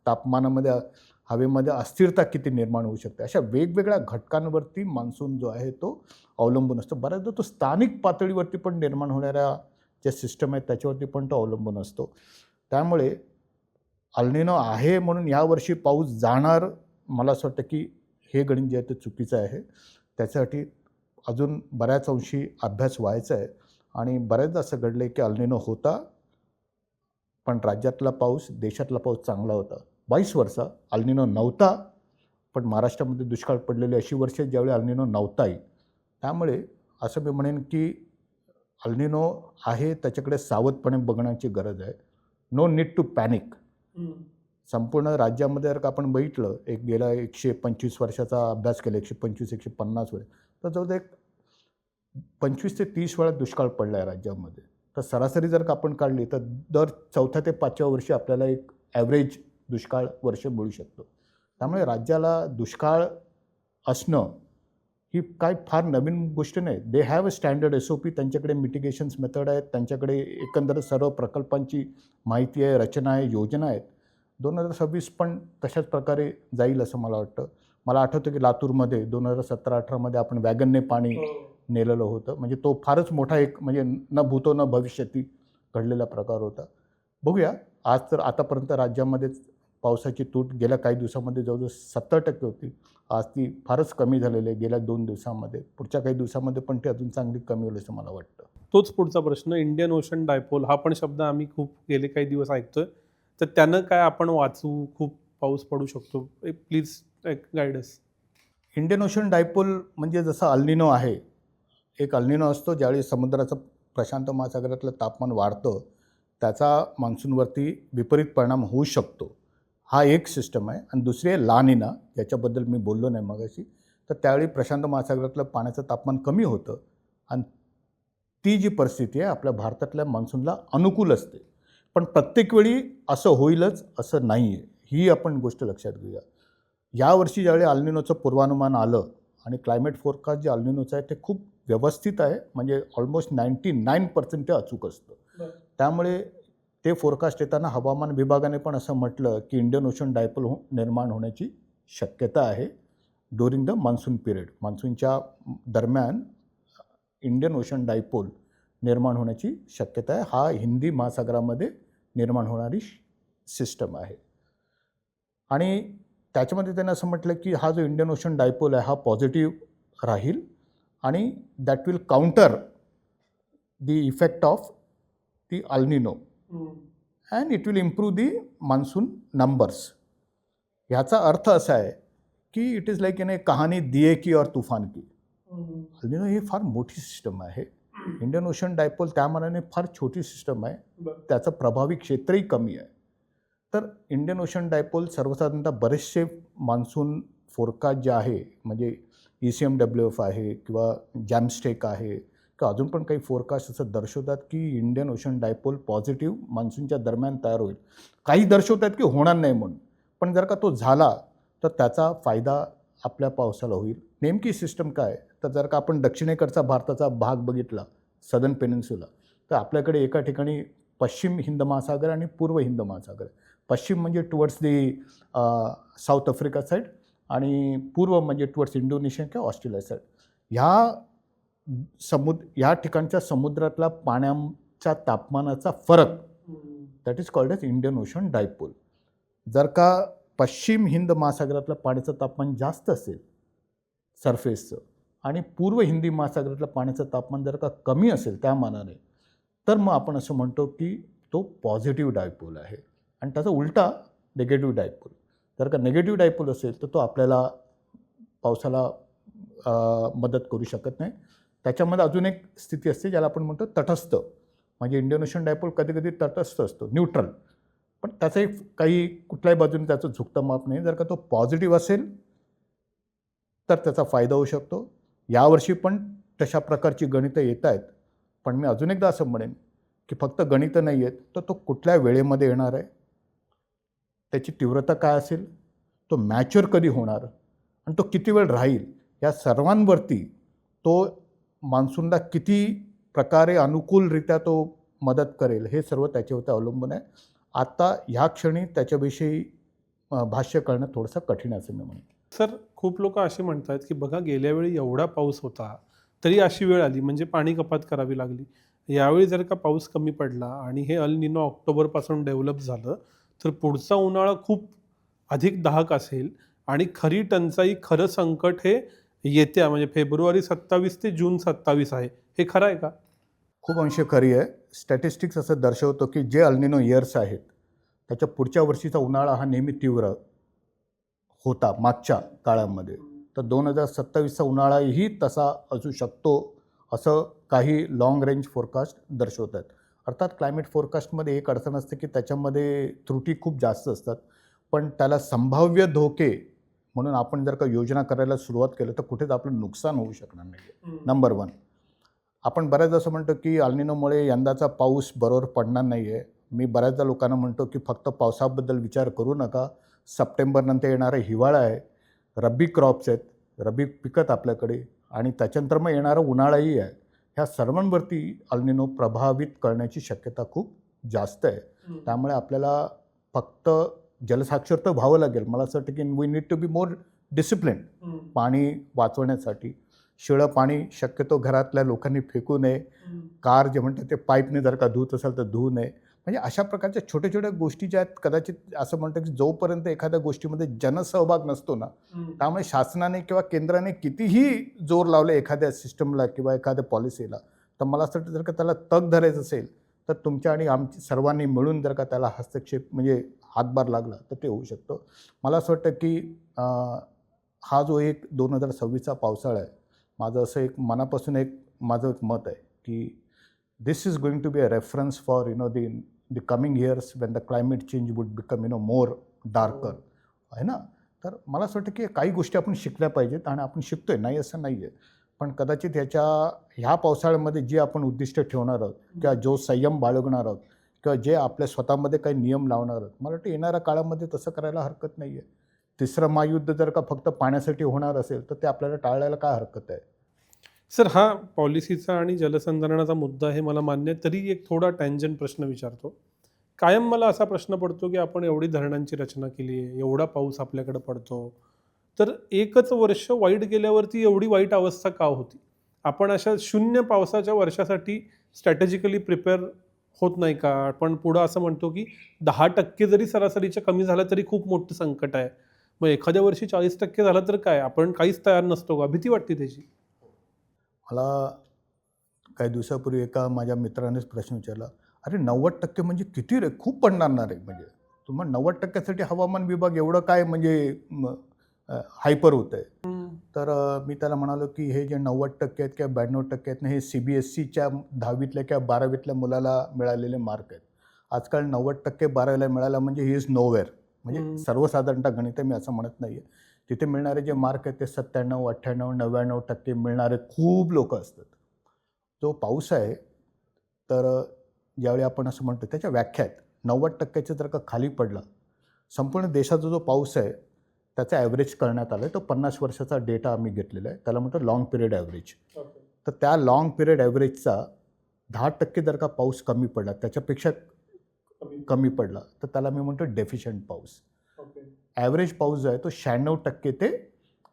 तापमानामध्ये हवेमध्ये अस्थिरता किती निर्माण होऊ शकते, अशा वेगवेगळ्या घटकांवरती मान्सून जो आहे तो अवलंबून असतो. बऱ्याचदा तो स्थानिक पातळीवरती पण निर्माण होणाऱ्या ज्या सिस्टम आहेत त्याच्यावरती पण तो अवलंबून असतो. त्यामुळे अल्निनो आहे म्हणून यावर्षी पाऊस जाणार, मला असं वाटतं की हे गणित जे आहे ते चुकीचं आहे. त्याच्यासाठी अजून बऱ्याच अंशी अभ्यास व्हायचा आहे. आणि बऱ्याचदा असं घडलं आहे की अल्निनो होता, पण राज्यातला पाऊस, देशातला पाऊस चांगला होता. वाईस वर्सा अल्निनो नव्हता, पण महाराष्ट्रामध्ये दुष्काळ पडलेली अशी वर्षे ज्यावेळी अल्निनो नव्हताही. त्यामुळे असं मी म्हणेन की अल्निनो आहे, त्याच्याकडे सावधपणे बघण्याची गरज आहे. No need to panic. संपूर्ण राज्यामध्ये जर का आपण बघितलं, एक गेल्या 125 वर्षाचा अभ्यास केला, 125-150 वर्ष, तर जवळजवळ एक 25 ते 30 वेळा दुष्काळ पडला आहे राज्यामध्ये. तर सरासरी जर का आपण काढली तर दर 4थ्या ते 5व्या वर्षी आपल्याला एक ॲव्हरेज दुष्काळ वर्ष मिळू शकतो. त्यामुळे राज्याला दुष्काळ असणं ही काय फार नवीन गोष्ट नाही. They have a standard SOP, त्यांच्याकडे मिटिगेशन्स मेथड आहेत, त्यांच्याकडे एकंदर सर्व प्रकल्पांची माहिती आहे, रचना आहे, योजना आहेत. 2026 पण तशाच प्रकारे जाईल असं मला वाटतं. मला आठवतं की लातूरमध्ये 2017-18मध्ये आपण वॅगनने पाणी नेलेलं होतं. म्हणजे तो फारच मोठा एक, म्हणजे न भूतो न भविष्यती घडलेला प्रकार होता. बघूया, आज तर आतापर्यंत राज्यामध्ये पावसाची तूट गेल्या काही दिवसामध्ये जवळजवळ 70% होती. आज ती फारच कमी झालेली आहे गेल्या 2 दिवसामध्ये. पुढच्या काही दिवसामध्ये पण ती अजून चांगली कमी होईल असं मला वाटतं. तोच पुढचा प्रश्न, इंडियन ओशन डायपोल हा पण शब्द आम्ही खूप गेले काही दिवस ऐकतोय, तर त्यानं काय आपण वाचू, खूप पाऊस पडू शकतो, please guides. Indian Ocean dipole म्हणजे जसं अल्निनो आहे, एक अल्निनो असतो ज्यावेळी समुद्राचं प्रशांत महासागरातलं तापमान वाढतं, त्याचा मान्सूनवरती विपरीत परिणाम होऊ शकतो. हा एक सिस्टम आहे. आणि दुसरी आहे ला निना, ज्याच्याबद्दल मी बोललो नाही मगाशी. तर त्यावेळी प्रशांत महासागरातलं पाण्याचं तापमान कमी होतं आणि ती जी परिस्थिती आहे आपल्या भारतातल्या मान्सूनला अनुकूल असते. पण प्रत्येक वेळी असं होईलच असं नाही आहे, ही आपण गोष्ट लक्षात घेऊया. यावर्षी ज्यावेळी अल्निनोचं पूर्वानुमान आलं आणि क्लायमेट फोरकास्ट जे अल्निनोचं आहे ते खूप व्यवस्थित आहे, म्हणजे ऑलमोस्ट 99% ते अचूक असतं. त्यामुळे ते फोरकास्ट येताना हवामान विभागाने पण असं म्हटलं की इंडियन ओशन डायपोल निर्माण होण्याची शक्यता आहे ड्युरिंग द मान्सून पिरियड. मान्सूनच्या दरम्यान इंडियन ओशन डायपोल निर्माण होण्याची शक्यता आहे. हा हिंदी महासागरामध्ये निर्माण होणारी सिस्टम आहे. आणि त्याच्यामध्ये त्यांनी असं म्हटलं की हा जो इंडियन ओशन डायपोल आहे हा पॉझिटिव्ह राहील आणि that will counter the effect of the अल्निनो and it will improve the monsoon numbers. ह्याचा अर्थ असा आहे की इट इज लाईक इन ए कहाणी दिये की और तूफान की. अल्निनो ही फार मोठी सिस्टम आहे. इंडियन ओशन डायपोल त्या मानाने फार छोटी सिस्टम आहे, त्याचं प्रभावी क्षेत्रही कमी आहे. तर इंडियन ओशन डायपोल सर्वसाधारणतः बरेचसे मान्सून फोरकास्ट जे आहे, म्हणजे ECMWF आहे किंवा जॅमस्टेक आहे किंवा अजून पण काही फोरकास्ट असं दर्शवतात की इंडियन ओशन डायपोल पॉझिटिव्ह मान्सूनच्या दरम्यान तयार होईल. काही दर्शवतात की होणार नाही म्हणून, पण जर का तो झाला तर त्याचा फायदा आपल्या पावसाला होईल. नेमकी सिस्टम काय, तर जर का आपण दक्षिणेकडचा भारताचा भाग बघितला, सदर्न पेनिन्सुला, तर आपल्याकडे एका ठिकाणी पश्चिम हिंद महासागर आणि पूर्व हिंद महासागर. पश्चिम म्हणजे towards the South Africa side आणि पूर्व म्हणजे टुवर्ड्स इंडोनेशिया किंवा ऑस्ट्रेलिया साईड. ह्या ठिकाणच्या समुद्रातला पाण्याच्या तापमानाचा फरक, that is called as Indian Ocean dipole. जर का पश्चिम हिंद महासागरातलं पाण्याचं तापमान जास्त असेल सरफेसचं आणि पूर्व हिंदी महासागरातलं पाण्याचं तापमान जर का कमी असेल त्या मानाने, तर मग आपण असं म्हणतो की तो पॉझिटिव्ह डायपोल आहे. आणि त्याचा उलटा निगेटिव्ह डायपोल. जर का निगेटिव्ह डायपोल असेल तर तो आपल्याला पावसाला मदत करू शकत नाही. त्याच्यामध्ये अजून एक स्थिती असते ज्याला आपण म्हणतो तटस्थ. म्हणजे इंडियन ओशन डायपोल कधी कधी तटस्थ असतो, न्यूट्रल. पण त्याचंही काही कुठल्याही बाजूने त्याचं झुकतं माप नाही. जर का तो पॉझिटिव्ह असेल तर त्याचा फायदा होऊ शकतो. यावर्षी पण तशा प्रकारची गणितं येत आहेत. पण मी अजून एकदा असं म्हणेन की फक्त गणितं नाही आहेत, तर तो कुठल्या वेळेमध्ये येणार आहे, त्याची तीव्रता काय असेल, तो मॅच्युअर कधी होणार आणि तो किती वेळ राहील, या सर्वांवरती तो मान्सूनला किती प्रकारे अनुकूलरित्या तो मदत करेल, हे सर्व त्याच्यावरती अवलंबून आहे. आता ह्या क्षणी त्याच्याविषयी भाष्य करणं थोडंसं कठीण आहे असं मी म्हणेन. सर, खूप लोक असे म्हणतात की बघा गेल्या वेळी एवढा पाऊस होता तरी अशी वेळ आली म्हणजे पाणी कपात करावी लागली. यावेळी जर का पाऊस कमी पडला आणि हे अल निनो ऑक्टोबरपासून डेव्हलप झालं तर पुढचा उन्हाळा खूप अधिक दाहक असेल आणि खरी टंचाई, खरं संकट हे येत्या म्हणजे फेब्रुवारी 27 ते जून 27 आहे. हे खरं आहे का? खूप अंशी खरी आहे. स्टॅटिस्टिक्स असं दर्शवतो की जे अल निनो इयर्स आहेत, त्याच्या पुढच्या वर्षीचा उन्हाळा हा नेहमी तीव्र होता मागच्या काळामध्ये. तर 2027चा उन्हाळाही तसा असू शकतो, असं काही लाँग रेंज फोरकास्ट दर्शवत आहेत. अर्थात क्लायमेट फोरकास्टमध्ये एक अडचण असते की त्याच्यामध्ये त्रुटी खूप जास्त असतात. पण त्याला संभाव्य धोके म्हणून आपण जर का योजना करायला सुरुवात केलं तर कुठेच आपलं नुकसान होऊ शकणार नाही. नंबर 1. आपण बऱ्याचदा असं म्हणतो की अल निनोमुळे यंदाचा पाऊस बरोबर पडणार नाही आहे. मी बऱ्याचदा लोकांना म्हणतो की फक्त पावसाबद्दल विचार करू नका. सप्टेंबरनंतर येणारा हिवाळा आहे, रब्बी क्रॉप्स आहेत, रब्बी पिकत आपल्याकडे आणि त्याच्यानंतर मग येणारा उन्हाळाही आहे. ह्या सर्वांवरती अल निनो प्रभावित करण्याची शक्यता खूप जास्त आहे. त्यामुळे आपल्याला फक्त जलसाक्षर व्हावं लागेल. मला असं वाटतं की we need to be more discipline पाणी वाचवण्यासाठी. शिळं पाणी शक्यतो घरातल्या लोकांनी फेकू नये. कार जे म्हणतात ते पाईपने जर का धुत असेल तर धुवू नये. म्हणजे अशा प्रकारच्या छोट्या छोट्या गोष्टी ज्या आहेत, कदाचित असं म्हणतं की जोपर्यंत एखाद्या गोष्टीमध्ये जनसहभाग नसतो ना, त्यामुळे शासनाने किंवा केंद्राने कितीही जोर लावले एखाद्या सिस्टमला किंवा एखाद्या पॉलिसीला, तर मला असं वाटतं जर का त्याला तग धरायचं असेल तर तुमच्या आणि आमची सर्वांनी मिळून जर का त्याला हस्तक्षेप म्हणजे हातभार लागला तर ते होऊ शकतं. मला असं वाटतं की हा जो एक 2026चा पावसाळा आहे, माझं असं एक मनापासून माझं एक मत आहे की this is going to be a reference for the coming years when the climate change would become more darker. आहे ना. तर मला असं वाटतं की काही गोष्टी आपण शिकल्या पाहिजेत आणि आपण शिकतोय, नाही असं नाही आहे. पण कदाचित ह्या पावसाळ्यामध्ये जी आपण उद्दिष्ट ठेवणार आहोत किंवा जो संयम बाळगणार आहोत किंवा जे आपल्या स्वतःमध्ये काही नियम लावणार आहोत, मला वाटतं येणाऱ्या काळामध्ये तसं करायला हरकत नाही आहे. तिसरं महायुद्ध जर का फक्त पाण्यासाठी होणार असेल तर ते आपल्याला टाळायला काय हरकत आहे. सर, हा पॉलिसीचा आणि जलसंधारणाचा मुद्दा आहे मला मान्य आहे. तरी एक थोडा टँजंट प्रश्न विचारतो. कायम मला असा प्रश्न पडतो की आपण एवढी धरणांची रचना केली आहे, एवढा पाऊस आपल्याकडे पडतो, तर एकच वर्ष वाईट गेल्यावरती एवढी वाईट अवस्था का होती? आपण अशा शून्य पावसाच्या वर्षासाठी स्ट्रॅटेजिकली प्रिपेअर होत नाही का? पण पुढं असं म्हणतो की 10% जरी सरासरीच्या कमी झालं तरी खूप मोठं संकट आहे. मग एखाद्या वर्षी 40% झालं तर काय? आपण काहीच तयार नसतो का? भीती वाटते त्याची. मला काही दिवसापूर्वी एका माझ्या मित्रानेच प्रश्न विचारला, अरे 90% म्हणजे किती रे? खूप पडणार ना रे. म्हणजे तुम्हाला 90%साठी हवामान विभाग एवढं काय म्हणजे हायपर होत आहे. तर मी त्याला म्हणालो की हे जे 90% आहेत किंवा 92% आहेत ना, हे CBSEच्या 10वीतल्या किंवा 12वीतल्या मुलाला मिळालेले मार्क आहेत. आजकाल 90% 12वीला मिळाला म्हणजे ही इज नोवेअर. म्हणजे सर्वसाधारणतः गणित मी असं म्हणत नाही आहे. तिथे मिळणारे जे मार्क आहेत ते 97, 98, 99% मिळणारे खूप लोक असतात. जो पाऊस आहे तर ज्यावेळी आपण असं म्हणतो त्याच्या व्याख्या आहेत. 90% जर का खाली पडला, संपूर्ण देशाचा जो पाऊस आहे त्याचा ॲव्हरेज करण्यात आलं आहे. तो 50 वर्षाचा डेटा आम्ही घेतलेला आहे. त्याला म्हणतो लाँग पिरियड ॲव्हरेज. तर त्या लाँग पिरियड ॲव्हरेजचा 10% जर का पाऊस कमी पडला, त्याच्यापेक्षा कमी पडला, तर त्याला मी म्हणतो डेफिशियंट पाऊस. ॲव्हरेज पाऊस जो आहे तो 96% ते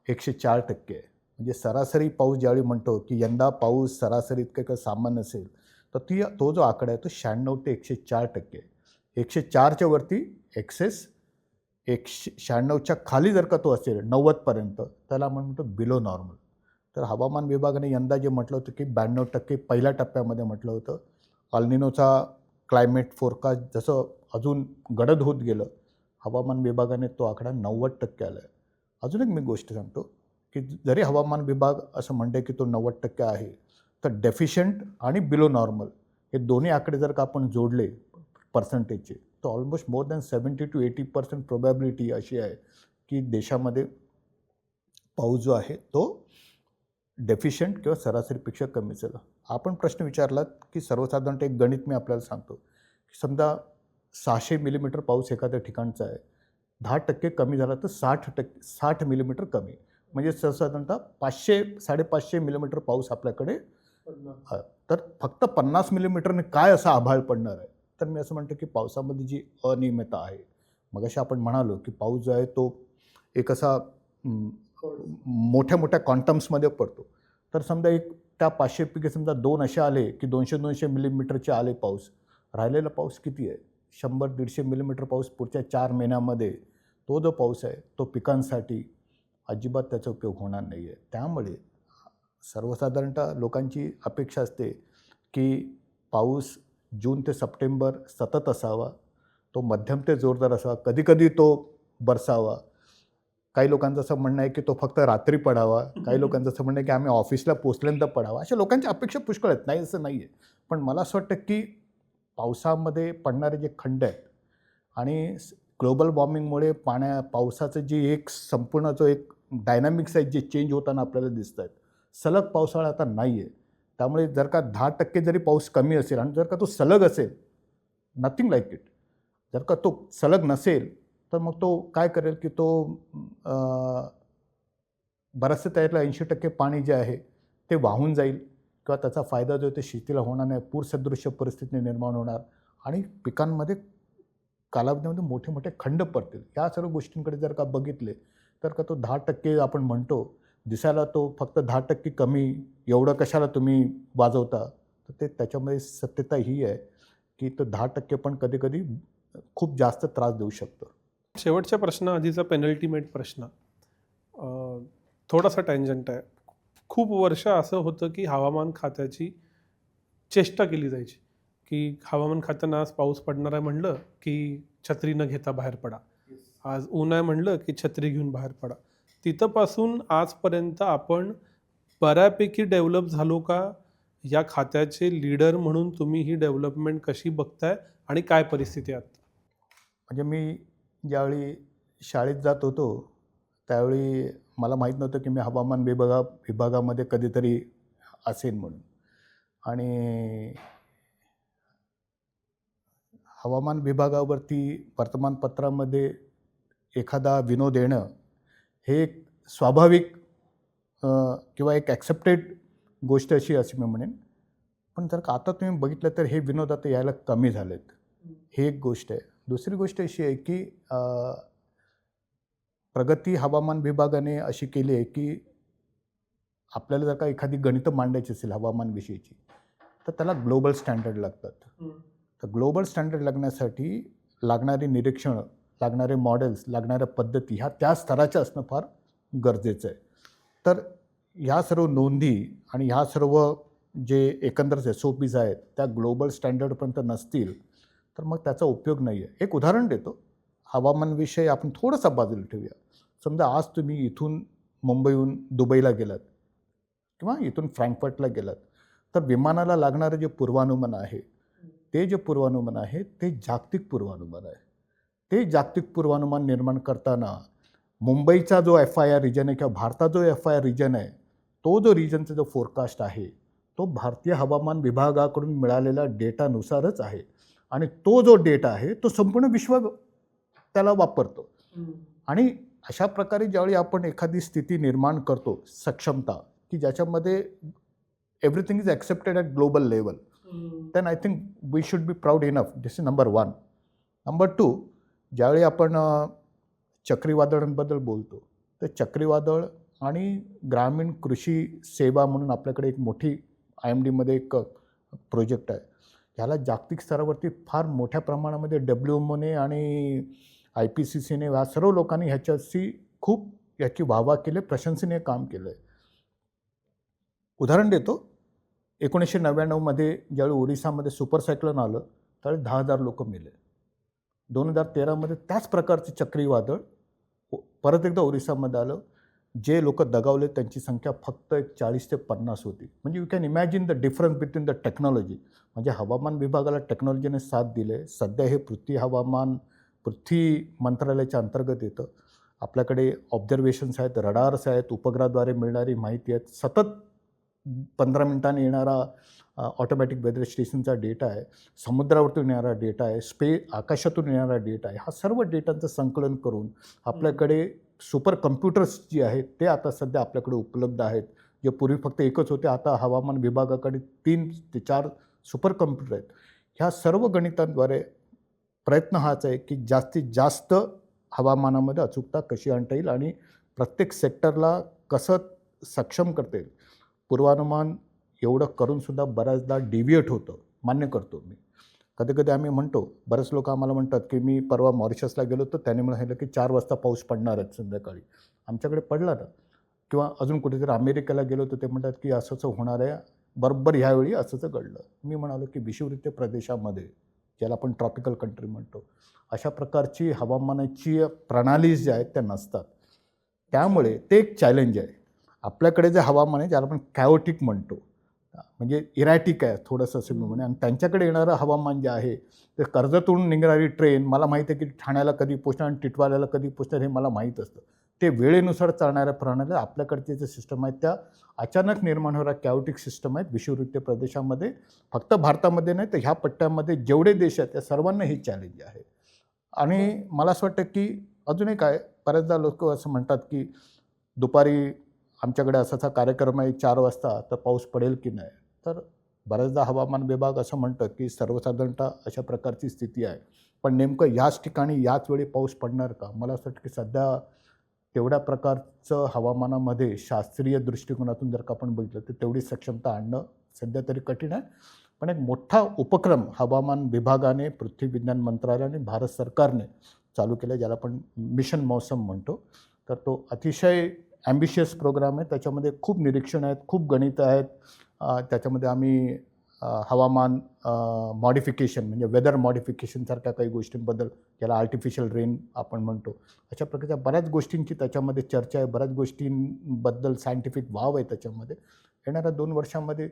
104% आहे. म्हणजे सरासरी पाऊस ज्यावेळी म्हणतो की यंदा पाऊस सरासरी इतकं काही सामान्य असेल, तर तो जो आकडा आहे तो 96 ते 104% आहे. 104च्या वरती एक्सेस, 96च्या खाली जर का तो असेल 90पर्यंत, त्याला आपण म्हणतो बिलो नॉर्मल. तर हवामान विभागाने यंदा जे म्हटलं होतं की 92% पहिल्या टप्प्यामध्ये म्हटलं होतं. अल निनोचा क्लायमेट फोरकास्ट जसं अजून गडद होत गेलं, हवामान विभागाने तो आकडा 90% आला आहे. अजून एक मी गोष्ट सांगतो की जरी हवामान विभाग असं म्हणते की तो 90% आहे, तर डेफिशियंट आणि बिलो नॉर्मल हे दोन्ही आकडे जर का आपण जोडले पर्सेंटेजचे, तर तर almost more than 70 to 80% probability अशी आहे की देशामध्ये पाऊस जो आहे तो डेफिशियंट किंवा सरासरीपेक्षा कमी झाला. आपण प्रश्न विचारलात की सर्वसाधारणतः एक गणित मी आपल्याला सांगतो की समजा 600 मिलीमीटर पाऊस एखाद्या ठिकाणचा आहे, 10% कमी झाला तर 60 मिलीमीटर कमी, म्हणजे सर्वसाधारणतः 500-550 मिलीमीटर पाऊस आपल्याकडे आहे. तर फक्त 50 मिलीमीटरने काय असं आभाळ पडणार आहे? तर मी असं म्हणतो की पावसामध्ये जी अनियमितता आहे, मगाशी आपण म्हणालो की पाऊस जो आहे तो एक असा मोठ्या मोठ्या क्वांटम्समध्ये पडतो. तर समजा एक त्या 500 पैकी समजा 2 असे आले की 200-200 मिलीमीटरचे आले पाऊस, राहिलेला पाऊस किती आहे? 100-150 मिलीमीटर पाऊस पुढच्या 4 महिन्यामध्ये. तो जो पाऊस आहे तो पिकांसाठी अजिबात त्याचा उपयोग होणार नाही आहे. त्यामुळे सर्वसाधारणतः लोकांची अपेक्षा असते की पाऊस जून ते सप्टेंबर सतत असावा, तो मध्यम ते जोरदार असावा, कधीकधी तो बरसावा. काही लोकांचं असं म्हणणं आहे की तो फक्त रात्री पडावा, काही लोकांचं असं म्हणणं आहे की आम्ही ऑफिसला पोचल्यानंतर पडावा. अशा लोकांच्या अपेक्षा पुष्कळ आहेत, नाही असं नाही आहे. पण मला असं वाटतं की पावसामध्ये पडणारे जे खंड आहेत आणि ग्लोबल वॉर्मिंगमुळे पावसाचं जे एक संपूर्ण जो एक डायनामिक्स आहेत जे चेंज होताना आपल्याला दिसत आहेत. सलग पावसाळा आता नाही आहे. त्यामुळे जर का 10% जरी पाऊस कमी असेल आणि जर का तो सलग असेल, नथिंग लाईक इट. जर का तो सलग नसेल तर मग तो काय करेल की तो बऱ्याचशा त्यातलं 80% पाणी जे आहे ते वाहून जाईल किंवा त्याचा फायदा जो आहे ते शेतीला होणार नाही, पूरसदृश्य परिस्थिती निर्माण होणार आणि पिकांमध्ये कालावधीमध्ये मोठे मोठे खंड पडतील. या सर्व गोष्टींकडे जर का बघितले तर का तो 10% आपण म्हणतो दिसायला तो फक्त 10% कमी, एवढं कशाला तुम्ही वाजवता? तर ते त्याच्यामध्ये सत्यता ही आहे की तो 10% पण कधी-कधी खूप जास्त त्रास देऊ शकतो. शेवटच्या प्रश्नाआधीचा पेनल्टीमेट प्रश्न थोडासा टँजंट आहे. खूप वर्ष असं होतं की हवामान खात्याची चेष्टा केली जायची की हवामान खात्यानं आज पाऊस पडणार आहे म्हणलं की छत्री न घेता बाहेर पडा, आज ऊन आहे म्हणलं की छत्री घेऊन बाहेर पडा. तिथंपासून आजपर्यंत आपण बऱ्यापैकी डेव्हलप झालो का? या खात्याचे लीडर म्हणून तुम्ही ही डेव्हलपमेंट कशी बघताय आणि काय परिस्थिती आहे आता? म्हणजे मी ज्यावेळी शाळेत जात होतो त्यावेळी मला माहीत नव्हतं की मी हवामान विभागामध्ये कधीतरी असेन म्हणून. आणि हवामान विभागावरती वर्तमानपत्रामध्ये एखादा विनोद येणं हे एक स्वाभाविक किंवा एक ॲक्सेप्टेड गोष्ट अशी मी म्हणेन. पण जर का आता तुम्ही बघितलं तर हे विनोद आता यायला कमी झालेत. ही एक गोष्ट आहे. दुसरी गोष्ट अशी आहे की प्रगती हवामान विभागाने अशी केली आहे की आपल्याला जर का एखादी गणितं मांडायची असेल हवामानविषयीची तर त्याला ग्लोबल स्टँडर्ड लागतात. तर ग्लोबल स्टँडर्ड लागण्यासाठी लागणारी निरीक्षणं, लागणारे मॉडेल्स, लागणाऱ्या पद्धती ह्या त्या स्तराच्या असणं फार गरजेचं आहे. तर ह्या सर्व नोंदी आणि ह्या सर्व जे एकंदर SOPs आहेत त्या ग्लोबल स्टँडर्डपर्यंत नसतील तर मग त्याचा उपयोग नाही आहे. एक उदाहरण देतो. हवामानविषयी आपण थोडंसं बाजूला ठेवूया. समजा आज तुम्ही इथून मुंबईहून दुबईला गेलात किंवा इथून फ्रँकफर्टला गेलात तर विमानाला लागणारं जे पूर्वानुमान आहे ते जे पूर्वानुमान आहे ते जागतिक पूर्वानुमान आहे. ते जागतिक पूर्वानुमान निर्माण करताना मुंबईचा जो FIR रिजन आहे किंवा भारताचा जो FIR रिजन आहे तो जो रिजनचा जो फोरकास्ट आहे तो भारतीय हवामान विभागाकडून मिळालेल्या डेटानुसारच आहे आणि तो जो डेटा आहे तो संपूर्ण विश्व त्याला वापरतो. आणि अशा प्रकारे ज्यावेळी आपण एखादी स्थिती निर्माण करतो, सक्षमता की ज्याच्यामध्ये everything is accepted at global level, then I think we should be proud enough. This is number 1. Number 2, ज्यावेळी आपण चक्रीवादळांबद्दल बोलतो तर चक्रीवादळ आणि ग्रामीण कृषी सेवा म्हणून आपल्याकडे एक मोठी IMDमध्ये एक प्रोजेक्ट आहे. ह्याला जागतिक स्तरावरती फार मोठ्या प्रमाणामध्ये WMOने आणि IPCCने ह्या सर्व लोकांनी ह्याच्याशी खूप याची वाहवा केली, प्रशंसनीय काम केलं आहे. उदाहरण देतो. 1999मध्ये ज्यावेळी ओरिसामध्ये सुपर सायक्लोन आलं त्यावेळी 10,000 लोक मेले. 2013मध्ये त्याच प्रकारचे चक्रीवादळ परत एकदा ओरिसामध्ये आलं, जे लोक दगावले त्यांची संख्या फक्त एक 40 ते 50 होती. म्हणजे you can imagine the difference between the technology. म्हणजे हवामान विभागाला टेक्नॉलॉजीने साथ दिले. सध्या हे पृथ्वी मंत्रालयाच्या अंतर्गत येतं. आपल्याकडे ऑब्झर्वेशन्स आहेत, रडार्स आहेत, उपग्रहाद्वारे मिळणारी माहिती आहेत, सतत 15 मिनिटांनी येणारा ऑटोमॅटिक वेदर स्टेशनचा डेटा आहे, समुद्रावरतून येणारा डेटा आहे, आकाशातून येणारा डेटा आहे. हा सर्व डेटाचं संकलन करून आपल्याकडे सुपर कम्प्युटर्स जे आहेत ते आता सध्या आपल्याकडे उपलब्ध आहेत. जे पूर्वी फक्त एकच होते, आता हवामान विभागाकडे 3 ते 4 सुपर कम्प्युटर आहेत. ह्या सर्व गणितांद्वारे प्रयत्न हाच आहे की जास्तीत जास्त हवामानामध्ये अचूकता कशी आणता येईल आणि प्रत्येक सेक्टरला कसं सक्षम करता येईल. पूर्वानुमान एवढं करूनसुद्धा बऱ्याचदा डिव्हिएट होतं, मान्य करतो मी. कधी आम्ही म्हणतो, बरेच लोक आम्हाला म्हणतात की मी परवा मॉरिशसला गेलो तर त्याने मला सांगितलं की 4 वाजता पाऊस पडणार आहे संध्याकाळी. आमच्याकडे पडला ना. किंवा अजून कुठेतरी अमेरिकेला गेलो तर ते म्हणतात की असंच होणार आहे, बरोबर ह्यावेळी असंच घडलं. मी म्हणालो की विषुववृत्तीय प्रदेशामध्ये, ज्याला आपण ट्रॉपिकल कंट्री म्हणतो, अशा प्रकारची हवामानाची प्रणाली ज्या आहेत त्या नसतात. त्यामुळे ते एक चॅलेंज आहे. आपल्याकडे जे हवामान आहे ज्याला आपण कॅओटिक म्हणतो, म्हणजे इरॅटिक आहे थोडंसं असं मी म्हणे. आणि त्यांच्याकडे येणारं हवामान जे आहे ते कर्जतून निघणारी ट्रेन मला माहीत आहे की ठाण्याला कधी पोचणार आणि टिटवाळ्याला कधी पोचणार हे मला माहीत असतं. ते वेळेनुसार चालणाऱ्या प्रणाली आपल्याकडचे जे सिस्टम आहेत त्या अचानक निर्माण होणाऱ्या कॅओटिक सिस्टम आहेत विषुववृत्तीय प्रदेशामध्ये. फक्त भारतामध्ये नाही तर ह्या पट्ट्यामध्ये जेवढे देश आहेत त्या सर्वांना ही चॅलेंज आहे. आणि मला असं वाटतं की अजून एक आहे, बऱ्याचदा लोक असं म्हणतात की दुपारी आमच्याकडे असाचा कार्यक्रम आहे 4 वाजता तर पाऊस पडेल की नाही. तर बऱ्याचदा हवामान विभाग असं म्हणतं की सर्वसाधारणतः अशा प्रकारची स्थिती आहे, पण नेमकं याच ठिकाणी याच वेळी पाऊस पडणार का. मला असं वाटतं की सध्या तेवढ्या प्रकारचं हवामानामध्ये शास्त्रीय दृष्टिकोनातून जर का आपण बघितलं तर तेवढी सक्षमता आणणं सध्या तरी कठीण आहे. पण एक मोठा उपक्रम हवामान विभागाने, पृथ्वी विज्ञान मंत्रालयाने, भारत सरकारने चालू केला, ज्याला आपण मिशन मौसम म्हणतो. तर तो अतिशय ॲम्बिशियस प्रोग्राम आहे. त्याच्यामध्ये खूप निरीक्षण आहेत, खूप गणितं आहेत. त्याच्यामध्ये आम्ही हवामान मॉडिफिकेशन म्हणजे वेदर मॉडिफिकेशनसारख्या काही गोष्टींबद्दल, ज्याला आर्टिफिशियल रेन आपण म्हणतो, अशा प्रकारच्या बऱ्याच गोष्टींची त्याच्यामध्ये चर्चा आहे. बऱ्याच गोष्टींबद्दल सायंटिफिक वाव आहे त्याच्यामध्ये. येणाऱ्या 2 वर्षांमध्ये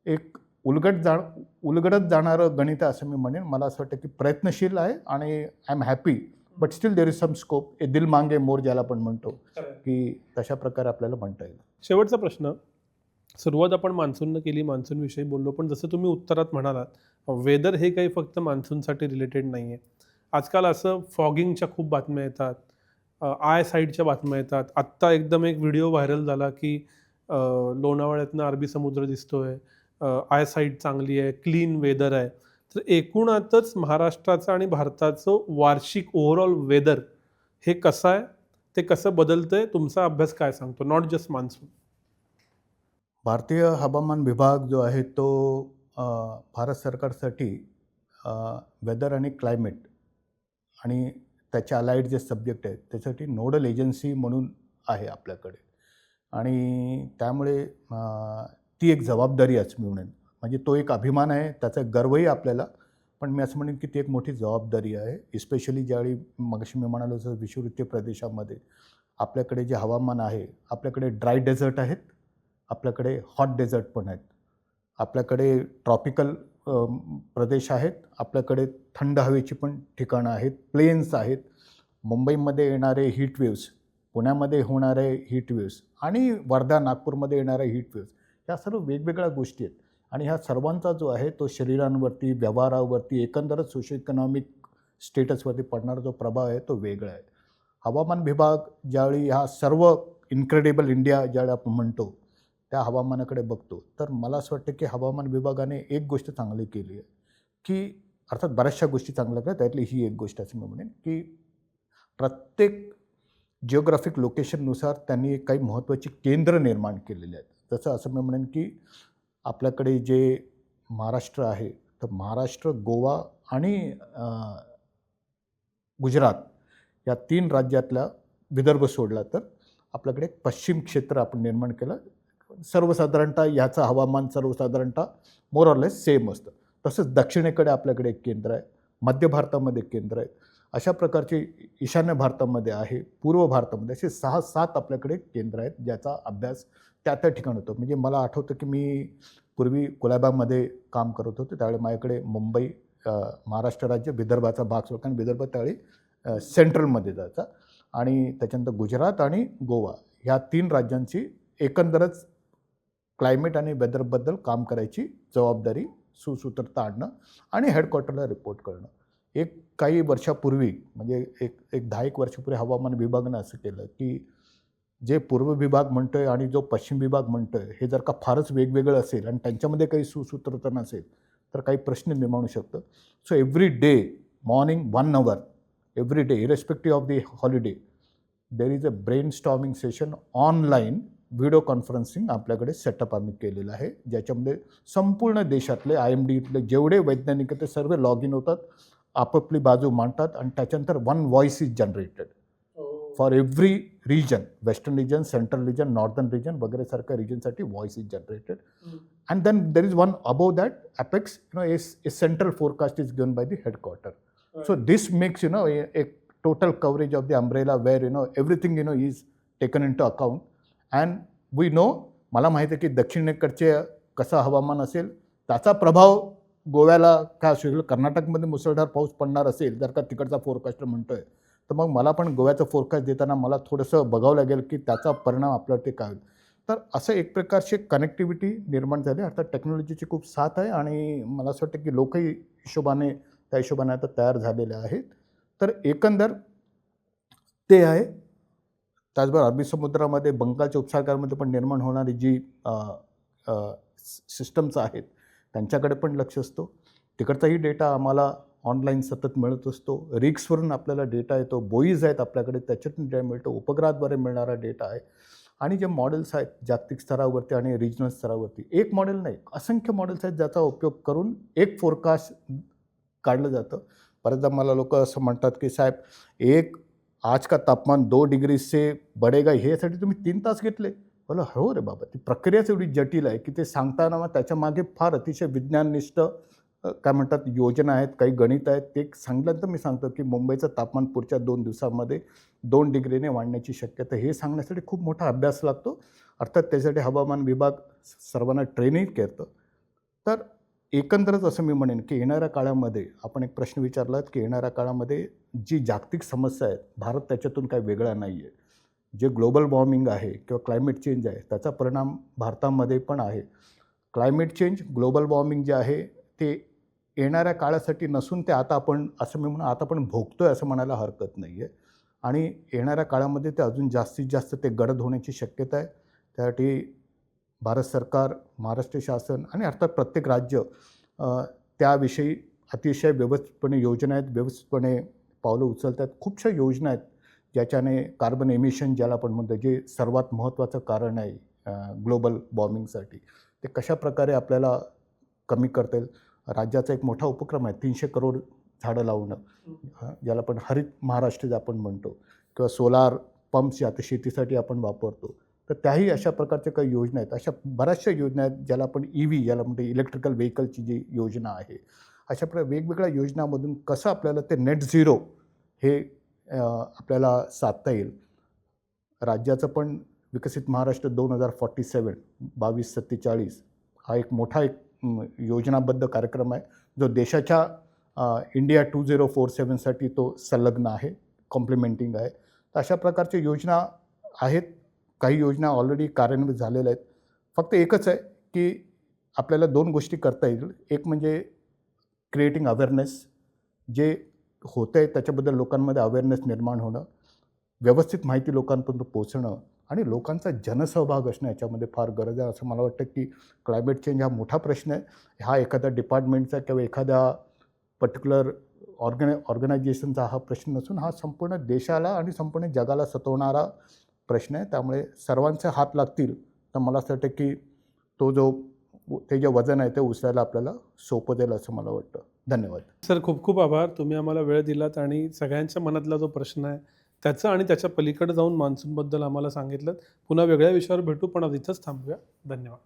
एक उलगडत जाणारं गणित आहे असं मी म्हणेन. मला असं वाटतं की प्रयत्नशील आहे आणि I am happy, but still there is some scope. ए दिल मांगे मोर ज्याला आपण म्हणतो, की तशा प्रकारे आपल्याला म्हणता येईल. शेवटचा प्रश्न. सुरुवात आपण मान्सूननं केली, मान्सूनविषयी बोललो, पण जसं तुम्ही उत्तरात म्हणालात, वेदर हे काही फक्त मान्सूनसाठी रिलेटेड नाही आहे. आजकाल असं फॉगिंगच्या खूप बातम्या येतात, आय साईडच्या बातम्या येतात. आत्ता एकदम एक व्हिडिओ व्हायरल झाला की लोणावळ्यातनं अरबी समुद्र दिसतोय, आय साईड चांगली आहे, क्लीन वेदर आहे. तर एकूणातच महाराष्ट्राचं आणि भारताचं वार्षिक ओव्हरऑल वेदर हे कसं आहे, ते कसं बदलतंय, तुमचा अभ्यास काय सांगतो, नॉट जस्ट मान्सून? भारतीय हवामान विभाग जो आहे तो भारत सरकारसाठी वेदर आणि क्लायमेट आणि त्याचे अलाइड जे सब्जेक्ट आहेत त्यासाठी नोडल एजन्सी म्हणून आहे आपल्याकडे. आणि त्यामुळे ती एक जबाबदारी आहे मी म्हणेन. म्हणजे तो एक अभिमान आहे, त्याचा गर्वही आपल्याला, पण मी असं म्हणेन की ती एक मोठी जबाबदारी आहे. इस्पेशली ज्यावेळी मगाशी मी म्हणालो जसं विषुववृत्तीय प्रदेशामध्ये आपल्याकडे जे हवामान आहे, आपल्याकडे ड्राय डेझर्ट आहेत, आपल्याकडे हॉट डेझर्ट पण आहेत, आपल्याकडे ट्रॉपिकल प्रदेश आहेत, आपल्याकडे थंड हवेची पण ठिकाणं आहेत, प्लेन्स आहेत, मुंबईमध्ये येणारे हीट वेव्स, पुण्यामध्ये होणारे हीट वेव्स आणि वर्धा नागपूरमध्ये येणारे हीट वेव्स, ह्या सर्व वेगवेगळ्या गोष्टी आहेत. आणि ह्या सर्वांचा जो आहे तो शरीरांवरती, व्यवहारावरती, एकंदरच सोशो इकॉनॉमिक स्टेटसवरती पडणारा जो प्रभाव आहे तो वेगळा आहे. हवामान विभाग ज्यावेळी ह्या सर्व इन्क्रेडिबल इंडिया ज्यावेळी आपण म्हणतो त्या हवामानाकडे बघतो, तर मला असं वाटतं की हवामान विभागाने एक गोष्ट चांगली केली आहे, की अर्थात बऱ्याचशा गोष्टी चांगल्या केल्या, त्यातली ही एक गोष्ट असं मी म्हणेन की प्रत्येक जिओग्राफिक लोकेशननुसार त्यांनी काही महत्त्वाची केंद्र निर्माण केलेली आहेत. जसं असं मी म्हणेन की आपल्याकडे जे महाराष्ट्र आहे, तर महाराष्ट्र, गोवा आणि गुजरात या 3 राज्यातल्या विदर्भ सोडला तर आपल्याकडे एक पश्चिम क्षेत्र आपण निर्माण केलं. सर्वसाधारणतः ह्याचं हवामान सर्वसाधारणतः मोर ऑर लेस सेम असतं. तसंच दक्षिणेकडे आपल्याकडे एक केंद्र आहे, मध्य भारतामध्ये केंद्र आहे. अशा प्रकारचे ईशान्य भारतामध्ये आहे, पूर्व भारतामध्ये असे 6-7 आपल्याकडे केंद्र आहेत, ज्याचा अभ्यास त्या ठिकाणी होतो. म्हणजे मला आठवतं की मी पूर्वी कुलाब्यामध्ये काम करत होतो, त्यावेळी माझ्याकडे मुंबई, महाराष्ट्र राज्य, विदर्भाचा भाग होता आणि विदर्भ त्यावेळी सेंट्रलमध्ये जायचा आणि त्याच्यानंतर गुजरात आणि गोवा ह्या 3 राज्यांची एकंदरच क्लायमेट आणि वेदरबद्दल काम करायची जबाबदारी, सुसूत्रता आणणं आणि हेडक्वार्टरला रिपोर्ट करणं. काही वर्षापूर्वी म्हणजे एक 10-1 वर्षापूर्वी हवामान विभागानं असं केलं की जे पूर्व विभाग म्हणतोय आणि जो पश्चिम विभाग म्हणतोय हे जर का फारच वेगवेगळं असेल आणि त्यांच्यामध्ये काही सुसूत्रता नसेल तर काही प्रश्न निर्माण होऊ शकतं. So every day morning 1 hour every day irrespective of the holiday there is a brain storming session online video conferencing आपल्याकडे सेटअप आम्ही केलेलं आहे, ज्याच्यामध्ये संपूर्ण देशातले IMDतले जेवढे वैज्ञानिक ते सर्व लॉग इन होतात, आपापली बाजू मांडतात आणि त्याच्यानंतर 1 voice is generated for every region, western region, central region, northern region वगैरे सारख्या रिजनसाठी voice is generated. And then there is one above that apex a central forecast is given by the headquarter. So this makes a total coverage of the umbrella where everything is taken into account. And we know, मला माहिती आहे की दक्षिणेकडचे कसं हवामान असेल, त्याचा प्रभाव गोव्याला काय असेल, कर्नाटकमध्ये मुसळधार पाऊस पडणार असेल जर का तिकडचा फोरकास्टर म्हणतोय, तर मग मला पण गोव्याचं फोरकास्ट देताना मला थोडंसं बघावं लागेल की त्याचा परिणाम आपल्यावरती काय होईल. तर असं एक प्रकारची कनेक्टिव्हिटी निर्माण झाली. अर्थात टेक्नॉलॉजीची खूप साथ आहे आणि मला असं वाटतं की लोकही त्या हिशोबाने आता तयार झालेले आहेत. तर एकंदर ते आहे. त्याचबरोबर अरबी समुद्रामध्ये बंगालच्या उपसागरामध्ये पण निर्माण होणारी जी सिस्टम्स आहेत त्यांच्याकडे पण लक्ष असतो. तिकडचाही डेटा आम्हाला ऑनलाईन सतत मिळत असतो. रिग्सवरून आपल्याला डेटा येतो, बोईज आहेत आपल्याकडे त्याच्यातून डेटा मिळतो, उपग्रहाद्वारे मिळणारा डेटा आहे. आणि जे मॉडेल्स आहेत जागतिक स्तरावरती आणि रिजनल स्तरावरती, एक मॉडेल नाही, असंख्य मॉडेल्स आहेत ज्याचा उपयोग करून एक फोरकास्ट काढलं जातं. बरेचदा मला लोक असं म्हणतात की साहेब आज का तापमान 2 डिग्री से बढेगा ह्यासाठी तुम्ही 3 तास घेतले. बोला हो रे बाबा, ती प्रक्रियाच एवढी जटिल आहे की ते सांगताना मग त्याच्या मागे फार अतिशय विज्ञाननिष्ठ काय म्हणतात योजना आहेत, काही गणित आहेत. ते सांगितल्यानंतर मी सांगतो की मुंबईचं तापमान पुढच्या 2 दिवसांमध्ये 2 डिग्रीने वाढण्याची शक्यता, हे सांगण्यासाठी खूप मोठा अभ्यास लागतो. अर्थात त्यासाठी हवामान विभाग सर्वांना ट्रेनिंग करतं. तर एकंदरच असं मी म्हणेन की येणाऱ्या काळामध्ये आपण एक प्रश्न विचारलात की येणाऱ्या काळामध्ये जी जागतिक समस्या आहेत, भारत त्याच्यातून काही वेगळा नाही आहे. जे ग्लोबल वॉर्मिंग आहे किंवा क्लायमेट चेंज आहे त्याचा परिणाम भारतामध्ये पण आहे. क्लायमेट चेंज, ग्लोबल वॉर्मिंग जे आहे ते येणाऱ्या काळासाठी नसून ते आता आपण असं मी म्हणून आता आपण भोगतोय असं म्हणायला हरकत नाही आहे. आणि येणाऱ्या काळामध्ये ते अजून जास्तीत जास्त ते गडद होण्याची शक्यता आहे. त्यासाठी भारत सरकार, महाराष्ट्र शासन आणि अर्थात प्रत्येक राज्य त्याविषयी अतिशय व्यवस्थितपणे योजना आहेत, व्यवस्थितपणे पावलं उचलत आहेत. खूपशा योजना आहेत ज्याच्याने कार्बन एमिशन ज्याला आपण म्हणतो, जे सर्वात महत्त्वाचं कारण आहे ग्लोबल वॉर्मिंगसाठी, ते कशाप्रकारे आपल्याला कमी करता येईल. राज्याचा एक मोठा उपक्रम आहे 300 करोड झाडं लावणं, ज्याला आपण हरित महाराष्ट्र आपण म्हणतो, किंवा सोलार पंप्स आता शेतीसाठी आपण वापरतो. तर त्याही अशा प्रकारच्या काही योजना आहेत. अशा बऱ्याचशा योजना आहेत ज्याला आपण EV ज्याला म्हणतो, इलेक्ट्रिकल व्हेकलची जी योजना आहे. अशा वेगवेगळ्या योजनांमधून कसं आपल्याला ते नेट झिरो हे आपल्याला साधता येईल. राज्याचं पण विकसित महाराष्ट्र 2047 2247 हा एक मोठा योजनाबद्ध कार्यक्रम आहे जो देशाच्या इंडिया 2047साठी तो संलग्न आहे, कॉम्प्लिमेंटिंग आहे. तर अशा प्रकारच्या योजना आहेत. काही योजना ऑलरेडी कार्यान्वित झालेल्या आहेत. फक्त एकच आहे की आपल्याला 2 गोष्टी करता येईल. एक म्हणजे क्रिएटिंग अवेअरनेस, जे होतं आहे त्याच्याबद्दल लोकांमध्ये अवेअरनेस निर्माण होणं, व्यवस्थित माहिती लोकांपर्यंत पोहोचणं आणि लोकांचा जनसहभाग असणं याच्यामध्ये फार गरज आहे. असं मला वाटतं की क्लायमेट चेंज हा मोठा प्रश्न आहे. हा एखाद्या डिपार्टमेंटचा किंवा एखाद्या पर्टिक्युलर ऑर्गनायझेशनचा हा प्रश्न नसून हा संपूर्ण देशाला आणि संपूर्ण जगाला सतवणारा प्रश्न आहे. त्यामुळे सर्वांचे हात लागतील तर मला असं वाटतं की ते जे वजन आहे ते उचलायला आपल्याला सोपं जाईल असं मला वाटतं. धन्यवाद सर. खूप खूप आभार. तुम्ही आम्हाला वेळ दिलात आणि सगळ्यांच्या मनातला जो प्रश्न आहे त्याचं आणि त्याच्या पलीकडे जाऊन मान्सूनबद्दल आम्हाला सांगितलं. पुन्हा वेगळ्या विषयावर भेटू, पण आज इथंच थांबूया. धन्यवाद.